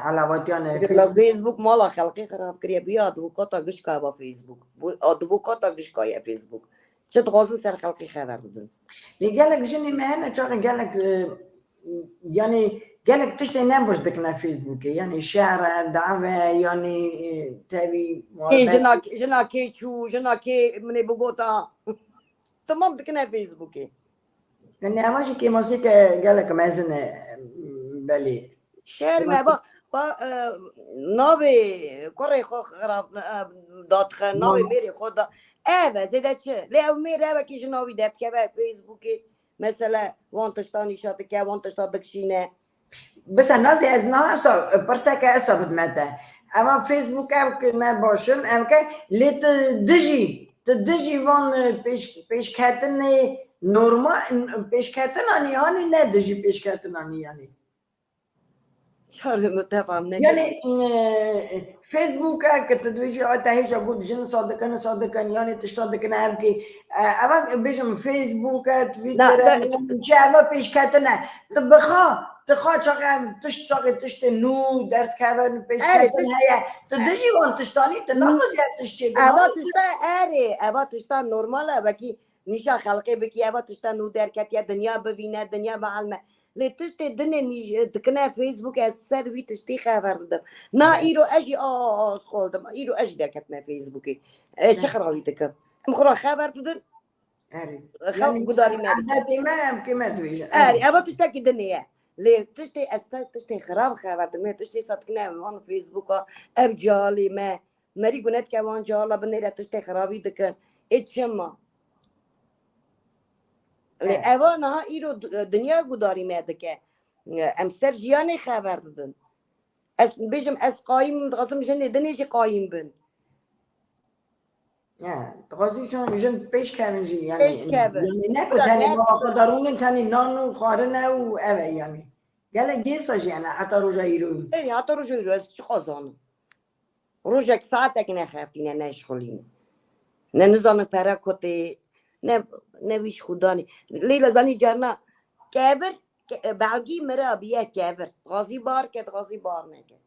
علاواتیان لا فیسبوک فيسبوك مالا خلقي خراب كريا بيا ادوكاتا قشكا با فيسبوك ادوكاتا قشكا يا فيسبوك چه تغازن سر خلقي خبر دادن گلک جنی مهنه چاقی گلک یعنی گلک تشتی نباش دکنا فیسبوکی یعنی شهر دعوه یعنی تاوی كي محبت جنا كي تشو جنا كي من بوغوتا تمام دكنا فيسبوكي یعنی هماشی که موسیقی گلک مزنه بلی شهر ما با ناوي كوري خو خراب دات خان ناوي ميري خدا ايوه زيدا چه لا او ميري ايوه كي جناوي دات كبا فيسبوكي مثلا وانتشتاني شاتك وانتشتا دكشينه بس نازی از نه اصلا پرسه که اصلا بدمته اما فیسبوک هم که نباشن هم که لیت دجی وان پیش کتن نورما پیش کتن آنی هانی نه دجی پیش کتن آنی یعنی شهر متفهم نكر یعنی فیسبوک که تدویجی آتا هیچ بود جن صادقن یعنی تشتادقن هم که اما بیشم فیسبوک لا تویتر ده چه اما پیش کتنه تخوا چاقم تشت نو درد کردن پیش اري کردن تشت هيا تدجي وان تشتاني تناقص يا تشتي اوا تشتا اري اوا تشتا نورمالا بكي نيشا خلقي بكي اوا تشتا نو دركت يا دنيا ببينه دنيا بعلمه لي تشتي دنيا نيج تكنا فيسبوك اسر وي تشتي خبر ده نا ايرو اجي سخولدم ايرو اجي دركتنا فيسبوكي شخراوي تك مخرا خبر ده اري خلق يعني قداري مالك عاداتي ما يمكن ما تويش اري اري ابا تشتكي دنيا ليه تشتي تشتي خراب خبر دمي تشتي صدقنا وان فيسبوك اب جالي ما مري قنات كوان جالا بنيرة تشتي خرابي دكن اتشما ليه اري ابا نها ايرو دنيا قداري ما دكن ام سرجياني خبر ددن اس بيجم اس قايم متغصم جن دنيش قايم بن يعني تقصديشون جن بيش كامنجي ايش يعني كابن نكو برا تاني ما نفس قدرون تاني نانو خارنا وأبا يعني قال ديساج يعني حتى رجع يروي ايه هاتو رجو يرو اس شو خزانه روجك ساعتك نخافتين نشخلين نه نزانه پره کتی نه ویش خودانی لیلا زنی جرنا کبر بعگی مرا بیه کبر غازی بار کد غازی بار نکد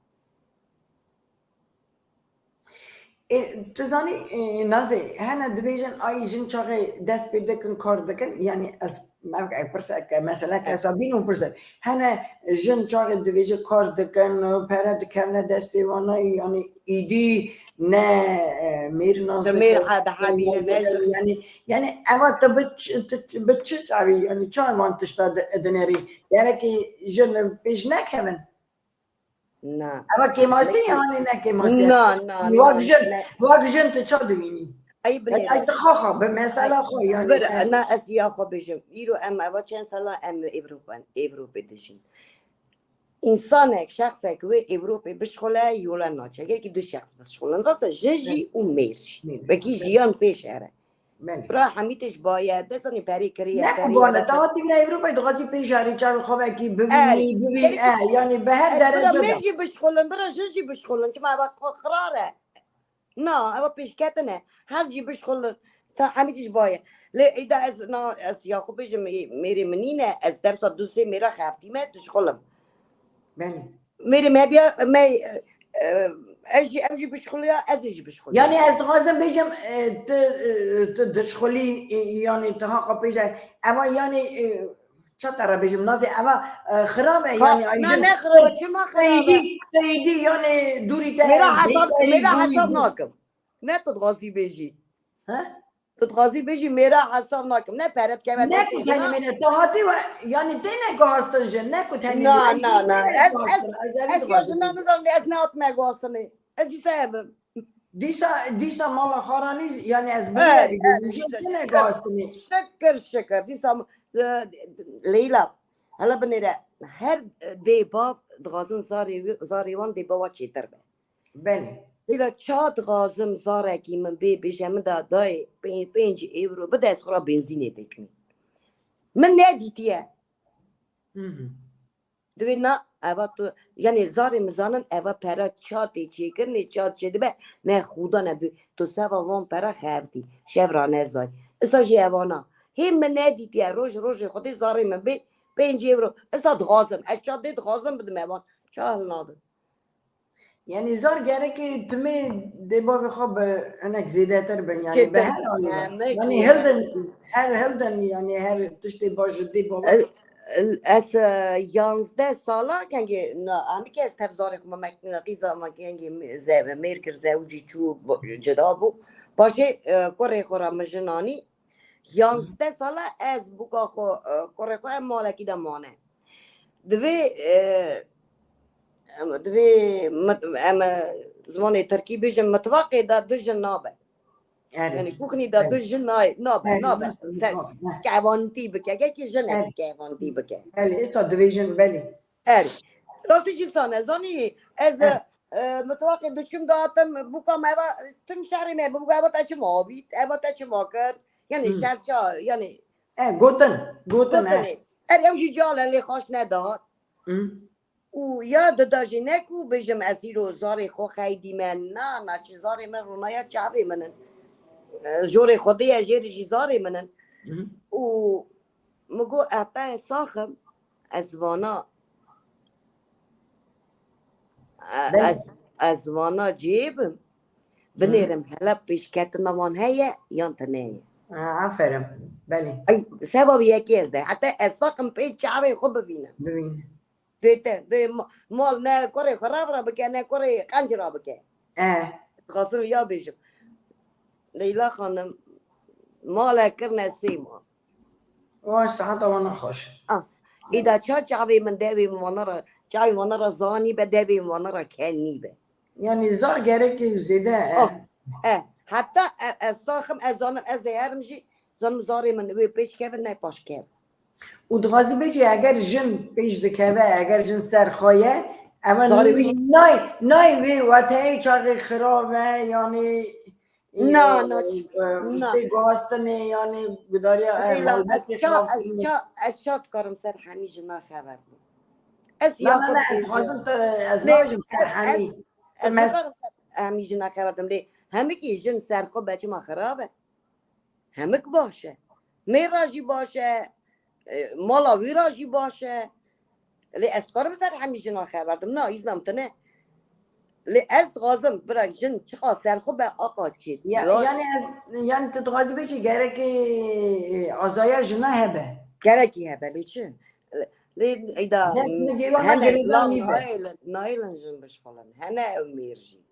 تزاني نازي هنا دبيجن اي جن شاغي داس بيدكن كاردكن يعني اس ما برسا مثلا كاسابين وبرسا هنا جن شاغي دبيجن كاردكن بارد كامنا داستي وانا يعني ايدي نا مير دمیر نازدك حد حبینه نشخ يعني اما بتش يعني شاي ما تشتا دنيري يعني كي جن بيجنا كمان نه اما كيماسي نکی يعني نا كيماسي نه نه نه نه واجن تشادويني ای يعني بنیره اي تخاخا ای بمثلا خو بر يعني انا اسیا خو بجم ایرو ام اوا چند سالا ام اوروپا دشین انسانك شخصك و اوروبا بشخوله يولا ناتش اگر که دو شخص بشخولن راست ججي و ميرش وكي جيان پیش اره بله فرا حميتش باید دستانی پری کریه نه پری بالا ارکت تا تیgra Avrupa دغازی پیشاری چال خوبه کی اري ببینی ببین كيف يعني به هر برا درجه ده ميرجي بشخولن برا ججي بشخولن كما قراره نا اوا پیش کتنه هر جی بشخولن تا حميتش باید لی ایدا از نا از یاخو بجم میری منینه از درس دوسه میرا خفتیمه تشخولم بله میری ما بیا ما اجي بشغليا ازيج بشغليا يعني از دغازم بيجم تدخلي يعني تهاقا بيجا اما يعني شطرة بيجم نازي اما خرابة يعني نه عايزين نه خرابه چه ما خرابه تيدي يعني دوري میرا تا حساب بيسري میرا دوري حساب دوري ناکم نه تدغازی بيجي ها تدغازی بيجي میرا حساب ناکم نه پرت که و نكو دستی تاني جنا من التهاتي يعني تينا هاستن جن نكو تاني من نه عايزين نه نه تينا از از هاستن عايزين از یا تغازي جنا بيجي نزام از نات مگواسنه ادی سبب ديسا مالا خاراني يعني از بريا اري بيجي اري وجين ديسا تينا شكر هاستني شكر شكر ديسا ليلى هلا بنيرة هر دي باب دغازن زاري وان دي بابا چیتر به بله ليلى چاد غازم زاره کی من بی بیشم دا دای 5 euro بده از خورا بنزینه دکمی من ندیتیه دوی نه اوا تو یعنی زاری مزانن اوا پرا چاتی چیکر نه چات چه به نه خدا نه بی تو سوا وان پرا خردی شورانه زای اسا جی اوانا هم من ندیتیه روز خودی زاری من بی 5 euro اسا دغازم اشاد دغازم بدم اوان چال نادم يعني زار جارك تمي ديبا بخب انك زيادة بن يعني چطور بهر علوبة همه يعني کیه هلدن هلدن يعني هر تشتي باج ديبا از 11 ساله کنگی نه همی که از تفزاری خو ممکن قیزا ما کنگی میرکر زوجی چو جدا بو باشه کره خورا مجنانی 11 ساله از بوکا خو کره خو مالکی دمانه دوی دوی اما زمان ترکیب بیشم متوقع دا دو جنابه اري يعني كوخني دا دو جن نابه اري نابه نص المقام كعوانتي بك كي جنك اري كعوانتي بك بلي اسا ديفيجن بلي اري رحت جيسان زاني از اري متوقع دشم داتم بوكا ما تم شهري ما بوكا بات اچ مابي ابات اچ ماكر يعني شرچا يعني جوتن قطني اري امشي جال اللي خوش ندار و یاد داشتی نکو بجم اسیرو زاری خو خیدی من نه چی زاری من رونایا چابی منن جوری خودی جیری جی زاری منن و مگو اپا ساخم از وانا بلي از وانا جیبم بنیرم هلا پیش کت نوان هیا یان تنهی عفرم بلي ای سبب یکی از ده حتی از ساخم پیش چابی خوب ببینم ببين ده مال نه کره خراب را بکه نه کره قنج را بکه خاصم یا بیشم لیلا خانم مال کرنه سیما واش ساعتها وانا خوش إذا شعبي من دابي منارة شعبي منارة زاني بدابي منارة كاني به يعني زار جارك زيادة حتى الصاخم أزان أزيارمجي زان زاري من وي بيش كيف نه باش كيف ودغازي بيجي اگر جن پیش دکبه اگر جن سرخایه اما زاري ويش نای وی واتای چاقی خرابه یعنی نا نا نا اشتی گواستنه یعنی بداری ليلى مالباتی خراب کنه الشات كرم سر حميج ما خبر أس لا لا ياخد لا از غازم از ليه ناجم سرحمی أس نكر حميج ما خبرتم ليه همكي جن سر خو بچه ما خرابه همك باشه میراجی باشه مالا ویراجی باشه لی از کار بسر همیشه نخبردم نه ایزنم تنه لی از غازم برای جن چقا سر خوب آقا چید یعنی تدغازی بيجي گرک ازایا جنه هبه گرکی هبه لی چه لی ایدا بس نگیوانا هنه گریدان اسلام نیبه نایلن جن بشخلن هنه میرجی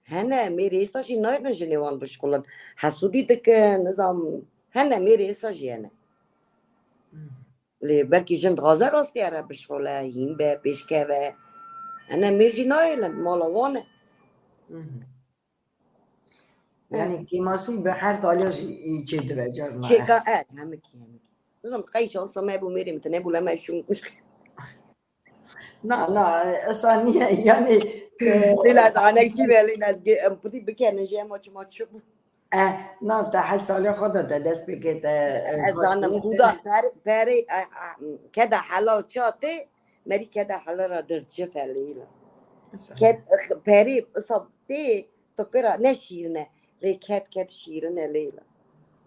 هنه میری ایستاشی نایلن جنیوان بشخلن حسودی دک نظام هنه میری ایستاشی هنه لی بلکی جن غازه راستی اره بشخله هیم به پیشکه و هنه میرجی نایلن مالوانه يعني كيماسي بحر طالياش يشد بجرنا شقاءات همكي نظام قيشة أصلا ما أبو مريم تنابو لما شو مش لا لا ثانية يعني لا أنا كي بالي ناس بدي بكي جاي ما تشوف نا تحت سالي خدا تدس بكت أزانا خدا باري كذا حلال شاطئ مري كذا حلال ردرت شفا ليلا كد باري صبتي تقرا نشيرنا لي كد شيرنا ليلا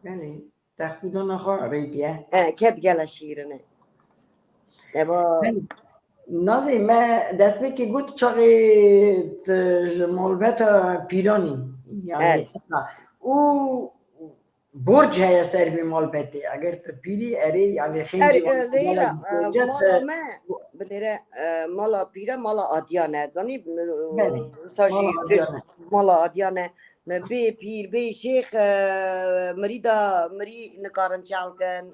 يعني تاخدون خا ريبيا كد جلا شيرنا دابا نازی ما دست می که گوت چاقی مالبت پیرانی یعنی ار او برج هیا سر بی مالبتی اگر تو پیری اری یعنی ار خیلی وان لیلا برجت مالا ما بنره مالا پیره مالا آدیانه زنی بله ساجی مالا گشت آدیانه مالا آدیانه بی پیر بی شیخ مریدا مری نکارن چالکن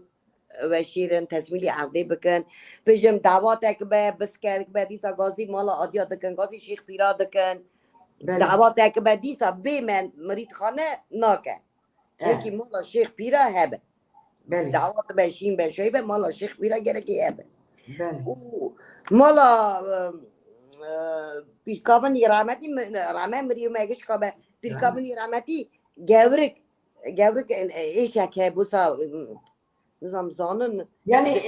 و شیرن تصمیلی عقدی بکن بجم دعواتک به بسکرک به دیسا گازی مالا آدیا دکن گازی شیخ پیرا دکن بله دعواتک به دیسا بی من مرید خانه ناکن یکی مالا شیخ پیرا هبه بله دعوات به شین به شیبه مالا شیخ پیرا گرکی هبه بله او مالا پیرکابن رحمتی رحمه مریو مگش کابه پیرکابن رحمتی گورک گورک ایشک بوسا نظام زانن یعنی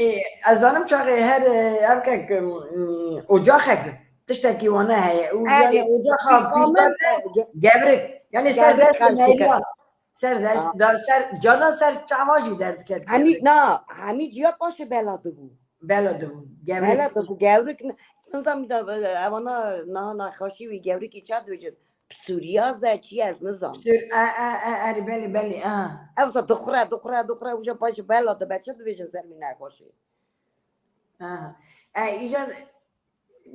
از آنم چاقی هر اوکک اجاقک تشتکی وانه هیا او یعنی اجاق پیرکامن پیرکات گبرک یعنی سر گورک دست خرج دکن میلیان سر دست دار سر جانا سر چماجی درد کرد همی گبرک نه همی جیا پاشه بلاده بود بلا دبون گبرک بلاده بود گورک نظام دا اوانا نه نخاشی وی گورکی چاد وجد سوریا زه چی از نظام سر اری بلی بلی اوسا دخره وجا پاشه بلاده بچه دو وجه سر می نخاشی ایجان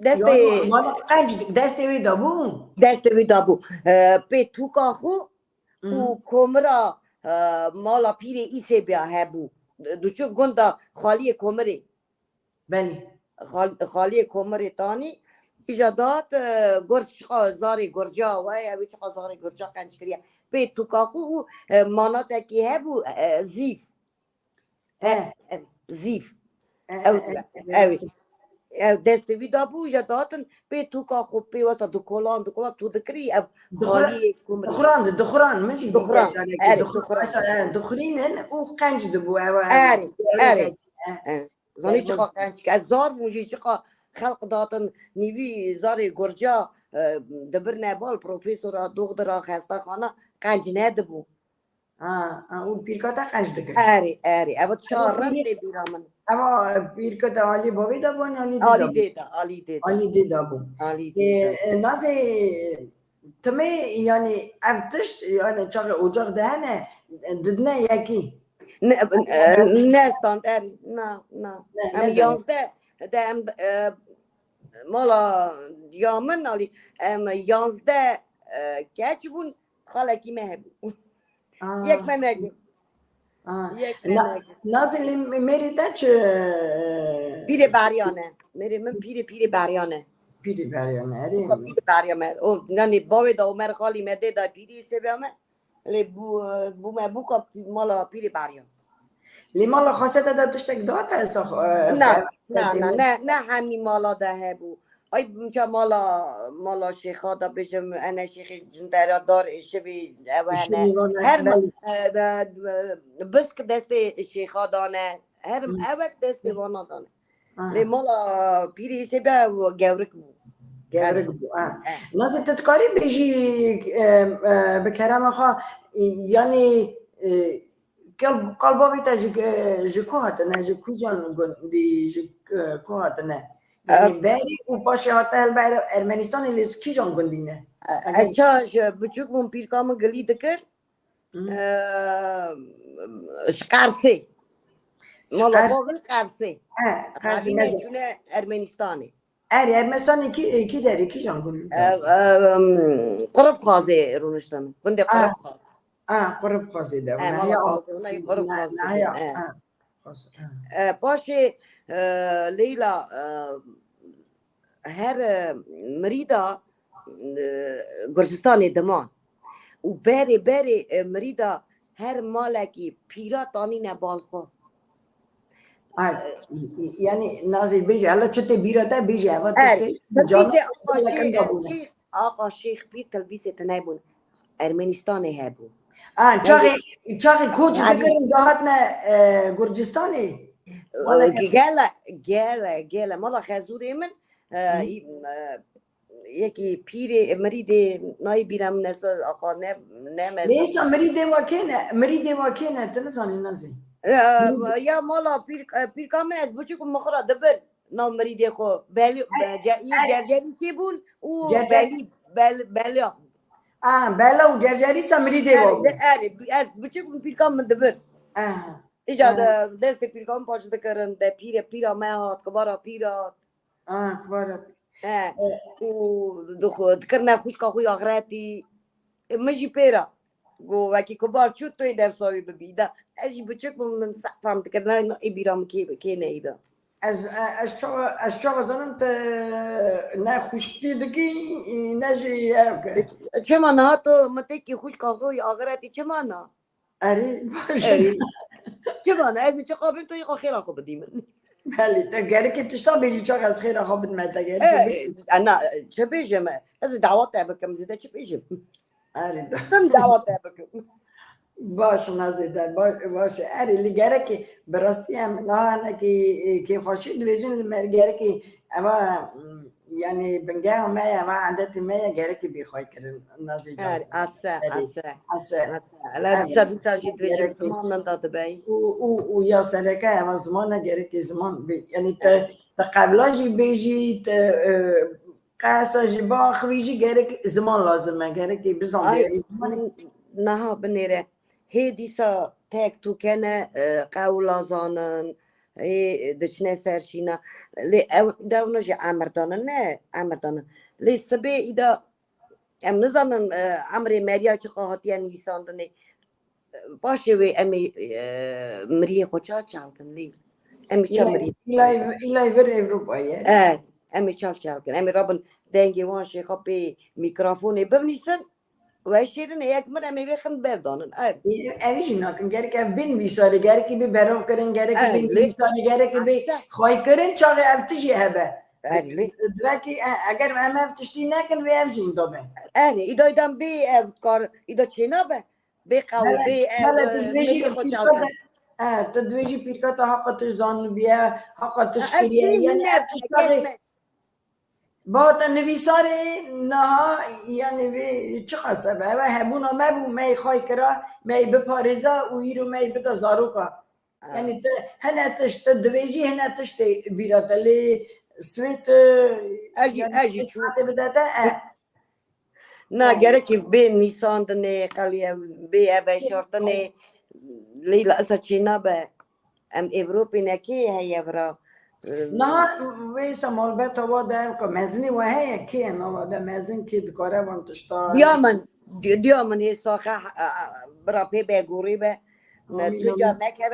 دست یعنی مالا قنج دست وی دابون دست وی دابو به تو کاخو او کمرا مالا پیر ایسه بیا هبو دوچو گندا خالی کمره بلی خالی کمره تانی ایجادات گرج چقا زاری گرجا و اوی چقا زاری گرجا کنچ کریه به تو کاخو او مانات کی هبو زیف زیف او اوی دست وی دابو ایجاداتن به تو کاخو به واسه دکولان تو دکری او خالی کمره دخران ماشي ديتا دخران جارك اري دخران دخران مثلا دخرين او قنج دبو او اري اري زانی دربون چقا کنچ از زار موجی چقا خلق داتن نیوی زاری گرجا دبر نبال پروفیسورا دخترا خسته خانه قنج ندبو او پیرکاتا قنج دکن اری اما اما چهار رن پیری تی بیرامن اما پیرکاتا عالی باوی دابون عالی دی آلی دابون دیدا آلی دیدا عالی دی دابون آلی دیدا نازی تمه يعني افتشت يعني چاق اجاق دهنه ددنه یکی نستان اری نه هم نه داره یانزده ده هم مالا دیامن آلی هم یانزده گچ بون خالکی مهبو یک منگه یک منگه نازلی میری ده چه پیر بریانه میری من پیر بریانه پیری بریانه اری او پیر بریانه او نانی باوی دا عمر خالی مده دا پیری سبیامه لی بو بو کا مالا پیر بریان لیمالا خاصیت دا تشتک داد ساخ نه همی مالا ده بو ای بچه مالا شیخا دا بشم انا شیخ جندرا دار شبی اوانه هر بسک دست شیخا دانه هر اوک دست وانا دانه لی مالا پیری سبه و گورک بو گبرک بو نازی تتکاری بیجی بکرم خوا یعنی قلباوی تا جکو هاتنه جکو جان دی جکو هاتنه یعنی بری و پاشه هاته هل بری ارمنستان لیز کی جان گندینه اچاش بچوک من پیرکام گلی دکر شقرسه مالا باقی قرسه قرصی قبینه مزه چونه ارمنستانه ارمنستان کی داری کی جان گندینه قرب خازه رونشتن گنده قرب خاز قرب خاصی ده و مالا نهیا خازه اونای قرب خاز نهیا باشه لیلا هر مریدا گرجستان دمان و بری مریدا هر مالکی پیرا تانی نبال خو یعنی نازی بیجی حالا چطه بیراته بیجی اول تشتی تلبیس جانا آقا شیخ پیر تلبیس تنبون ارمنستان هبو چاقی کوچ دکرین داهت نه گرجستانی گله مالا خزوری من یکی پیر مرید نای بیرم نسا آقا نه لیسا مرید واکنه تنزانی نازی یا مالا پیر کامن از بچه کن مخورا دبر نام مريدي خو بالي جرجري سيبون جرجر وبالي بالي بلا وجرجري سمريدي اري وابو اري از بچك بيركم من دبر اه اجا دست بيركم باش ذكرن ده بيرا ما هات كبارا بيرا كبار اه ودخو ذكرنا خوش كاخوي اغراتي مجي بيرا جو وكي كبار شو توي ده سوي ببيدا اجي بچك من فهم ذكرنا انه ابيرام كي نيدا از چه ظننت نه خوشتی دکی نجی ابکه چما نهاتو متكي خوش كاخوي اغراتي چما نا اری باشه اري چما نا از چه قابل تو يقو خير اخو بدي من بله تا گره که تشتا بیجی چاق از خیر خوابت متا گره که ايه انا شبيجم از دعوات ابكم زيدا شبيجم اری دا تم دعوات ابكم باش نزیده باشه اری لی گره که براستی هم نه که خوشی دویجن لمر گره که اما yani بنجاهم مايا ما عادات مايا جارك بيخوي كده نازي جان اري اسا أسا لا دي جي دويجم زمان ندا دبي ويا سركة ما زمان جارك زمان يعني تقابلاجي بيجي قاسا جبا خويجي جارك زمان لازم جارك بزمان اي بيري زمان نها بنيره هي ديسا تاك تو كان قاولا زانن هي دشنا سرشينا لي دا نجي امردان لي سبي اذا ام نزانن امري مريا چقاهات يعني ويساندني باشه وي امي مري خوچا چالكن لي امي چا مري إلى في أوروبا امي چالكن امي رابن دنگي وان شي خبي ميكروفوني ببنيسن وشيرن یک من امي بخن بردانن اویش نکن گره که بین ویساری گره که بی برو کرن گره که بین لي ویساری گره که بی خواهی کرن چاقه افتشی هبه لي دوکی اگر هم افتشتی نکن و افشین دوبه اذا دام بي كار اذا چينا به بي قاول بي بله تدویجی مري خو پیرکات چالكن تدویجی پیرکات حقا تزان بیا حقا تشکریه اسبي یعنی هنا افتش كيف باقی با تا نویساری نه یعنی بی چه خاصه به و همونا مبو می خواهی کرا می بپارزا و ایرو می بدا زاروکا يعني هنا تشت دويجي هنا تشت بيرات اللي سويت يعني اجي شو ساعات بدأت نا gerek بي نيسان دني قالي بي ابي شرطني ليلا اسا چينا به ام اوروبي نكي هي برا نا ويسا مالبات هوا ده كمزني وهي كي انا ده مزن كي دكاره وانتشتا ديامن هي ساخه برا بي بگوری به تجار نکه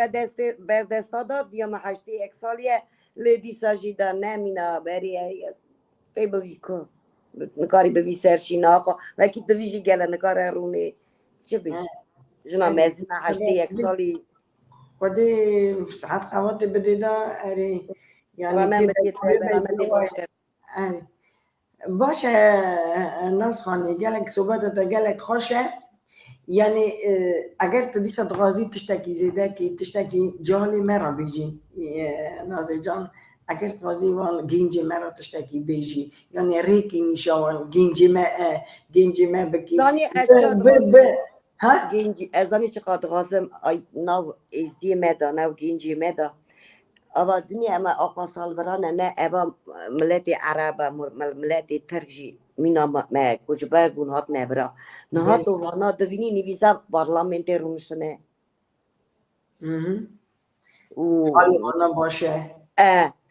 به دست داد یا محشتی اکسالیه لیدی ساجی دا نمینا بری تی بویکو نکاری بوی سرشی ناکا وکی دویجی گله نکاره رونه چه بیش جنا مزن محشتی اکسالی خودی ساعت خوات بدیدا اری يعني رامدی بوکر باشه ناس خاني قالك صوباتها قالك خوشه يعني اگر تديس غازي تشتكي زيداكي تشتكي جالي مرة بيجي نازي جان اگر غازي وان جينجي مرة تشتكي بيجي يعني ريكي نشاوان جينجي ما بكي زاني اشاد غازم ها جينجي زاني چقدر غازم اي ناو ازدي مدا ناو جينجي مدا اما الدنيا ما اقا صالبران نه ابا ملتي عربة ملتي ترجي مينا ما كجبار بون هات نبرا نهاتو وانا دويني نويزا برلمانتي رونشتنه وانا باشه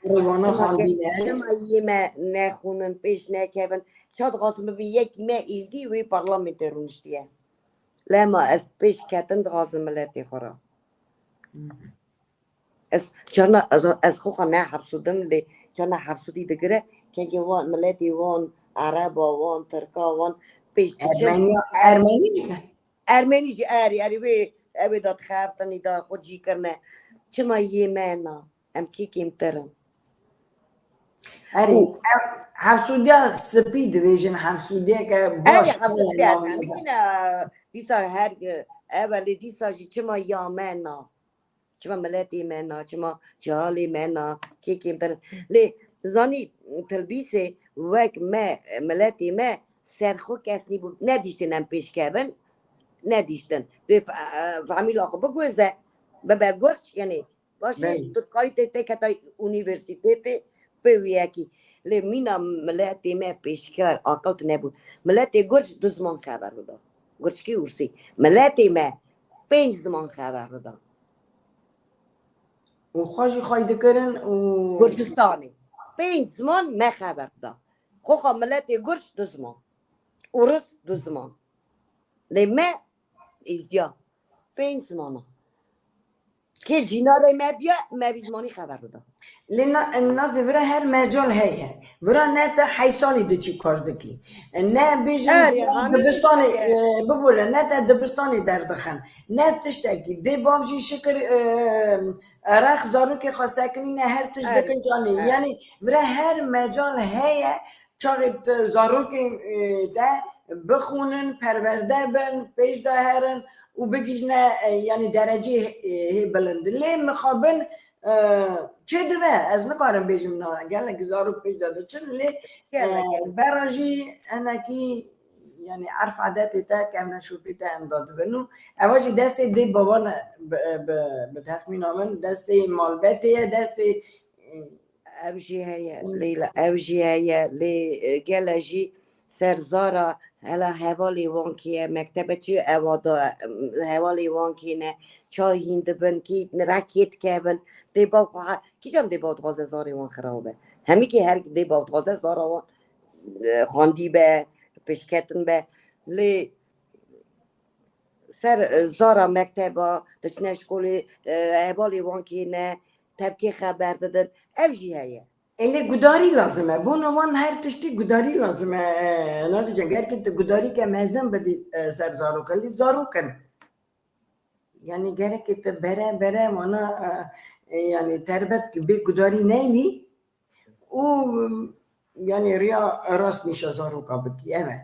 وانا خاندينه شما يما نخونن پیش نکبن شاد غاسم بي يكي ما ازدي وي برلمانتي رونشتيه لما از پیش کتن غاسم ملتي خورا جانا از خوخا نه حبسودم لی جانا حبسودی دگره که وان ملتی وان عربا وان ترکا وان پیش ارمنی جی اری وی اوی داد خفتنی دا خود جی کرنه چما یه مانا ام کی کم ترن اری حبسودیا سپید ویژن حبسودیا که باش اری حبسودیا هم بگینا دیسا هر اولی دیسا جی چما یا مانا چما ملتی منا چما جالی منا کی کیم تر لی زانی تلبیسه وک ما ملتی ما سرخو کسنی بود ندیشتن هم پیش کردن ندیشتن به فامیل آقا بگوزه بگوش یعنی باشه تو کاری تی کتای اونیورسیته بویاکی لی مینا ملتی ما پیشکار عقلت نبود ملتی گرج دو زمان خبر بودا گرج کی ورسی ملتی ما 5 زمان خبر بودا و خوشی خواهی کردن و گرجستانی 5 زمان ما خبر بودا خوخا ملتی گرج دو زمان ورس دو زمان لی ما ازدیا 5 زمان که جیناره ما بیا ما بی زمانی خبر بودا لأن الناس برا هر مجال هي برا نتا حيصاني دچی کار دکی نه بیجن آره همه دبستانی دیگه ببوله نتا دبستانی دردخن نه تشتکی دی بافجی شکر رخ زارو که خواسته کنی نه هر تش آره دکن جانی آره یعنی برا هر مجال هي چاقت زارو که ده بخونن پرورده بن پیش ده هرن و بگیجنه یعنی درجه هی بلند لی مخابن چه دوه از نکارم بیجم نه گله گزارو پیش داده چون لی گله گله براجی انا کی یعنی عرف عادت تا که من شو پیتا امداد بنو اواجی دست دی بابان به تخمین آمن دست مالبته دست اوجی هيا ليلى اوجي هيا لي جلجي سرزارا هلا هوالي وانكي مكتبة چي اوادا هوالي وانكي نه چای هند بن کی راکت کبن دی با کی جام دی با غاز زاری وان خرابه همی که هر دی با غاز زارا وان خواندی به پشکتن به لی سر زارا مکتبا دچنه شکولی هوالی وانکی نه تبکی خبر دادن اوجی هيا ele gudari lazım. Bu zaman her tişti gudari lazım. Nasıl diyeceğim? Eğer ki gudari ke mezun bedi ser zaru kali zaru kan. Yani gerek ki bere bere mana yani terbet gibi gudari neyli? O yani riya rast nişa zaru kabki. Evet.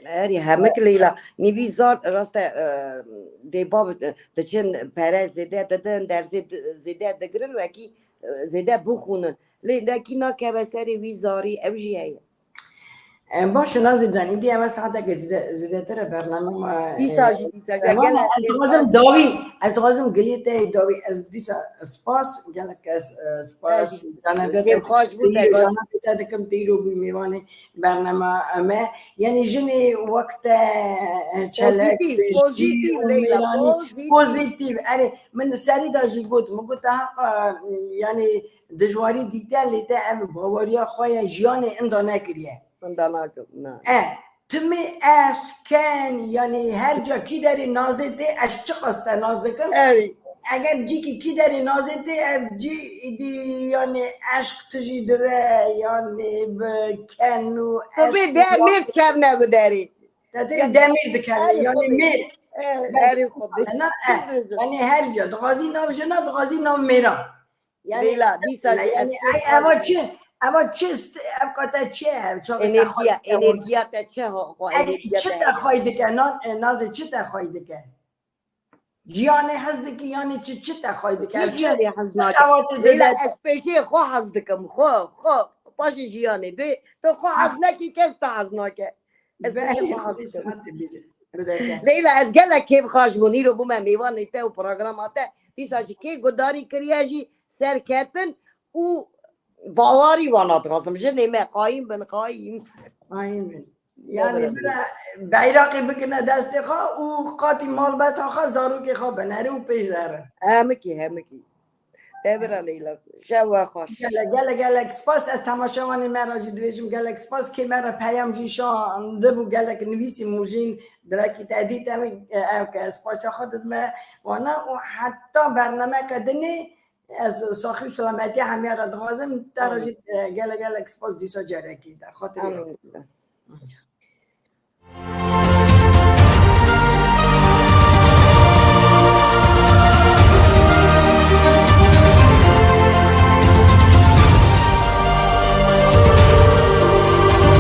اری همه که لیلا نیوی زار راست دی باب دچن پره زده دادن در زده دگرن و کی زده بخونن لی دکی نا که بسری وی زاری اوجی هيا باشه نازیدن ایدی اول ساعته که زیده تره برنامه ما دیساجی وانا گله از دوازم داوی از دوازم گلیته داوی از دیسا سپاس گله که سپاس جانا بیت کیف خوش بود اگه جانا بیت دکم تیرو بی میوانی برنامه ما یعنی جنی وقت چلک پوزیتیو پیشی پوزیتیو و لیلا میرانی پوزیتیو پوزیتیو اره من سری داشتی گفت مگه تا یعنی دجواری دیده لیته ام باوریا خواه جیان اندا نکریه من داناکم نه تمی عشق کن یعنی هر جا کی داری نازده اش چه خواسته ناز دکن اری اگر جی کی داری نازده جی دی یعنی عشق تجی دوه یعنی بکنو تو بی عشق ده مرد کم نبوداری تدری دمیر دکن اری یعنی خودی میر اری خودی نه یعنی هر جا دغازی ناو جنا دغازی ناو میرا یعنی لیلا دیساجی از یعنی کیف ای خوش اما چه ابقاته چه چاقتا انرژیا تا چه ها انرژیا چه تا تخواهی که نازه چه تخواهی که جیانه هست که یعنی چه تخواهی که کی چه جیانی حزناک قوات لیلا داده از پیشی خو حز دکم خو باش جیانی دی تو خو حز نکی کس تا حزناکه از پیشی خو حز دکم ساعت بیجه بده لیلا از گله کیف خوش بونی رو بوم میوان ایته و پروگراماته دیسا جی کی گداری کریاجی سر کتن او باواری وانات غازم جنه ما قایم بن قایم آمین یعنی برای بیراقی بکنه دست خواه او قاطی مال بتا خواه زارو که خواه بنره و پیش داره همه کی تبرا لیلا شو خوش گلک سپاس از تماشاوانی مراجی دویشم گلک سپاس که مرا پیام جیشان دبو گلک نویسی موجین درکی تعدید که سپاس خودت ما وانا و حتی برنامه کدنی از صاحب سلامتی همه را دوازم تراجی گلک سپاس دیسا جرکی در خاطر آمین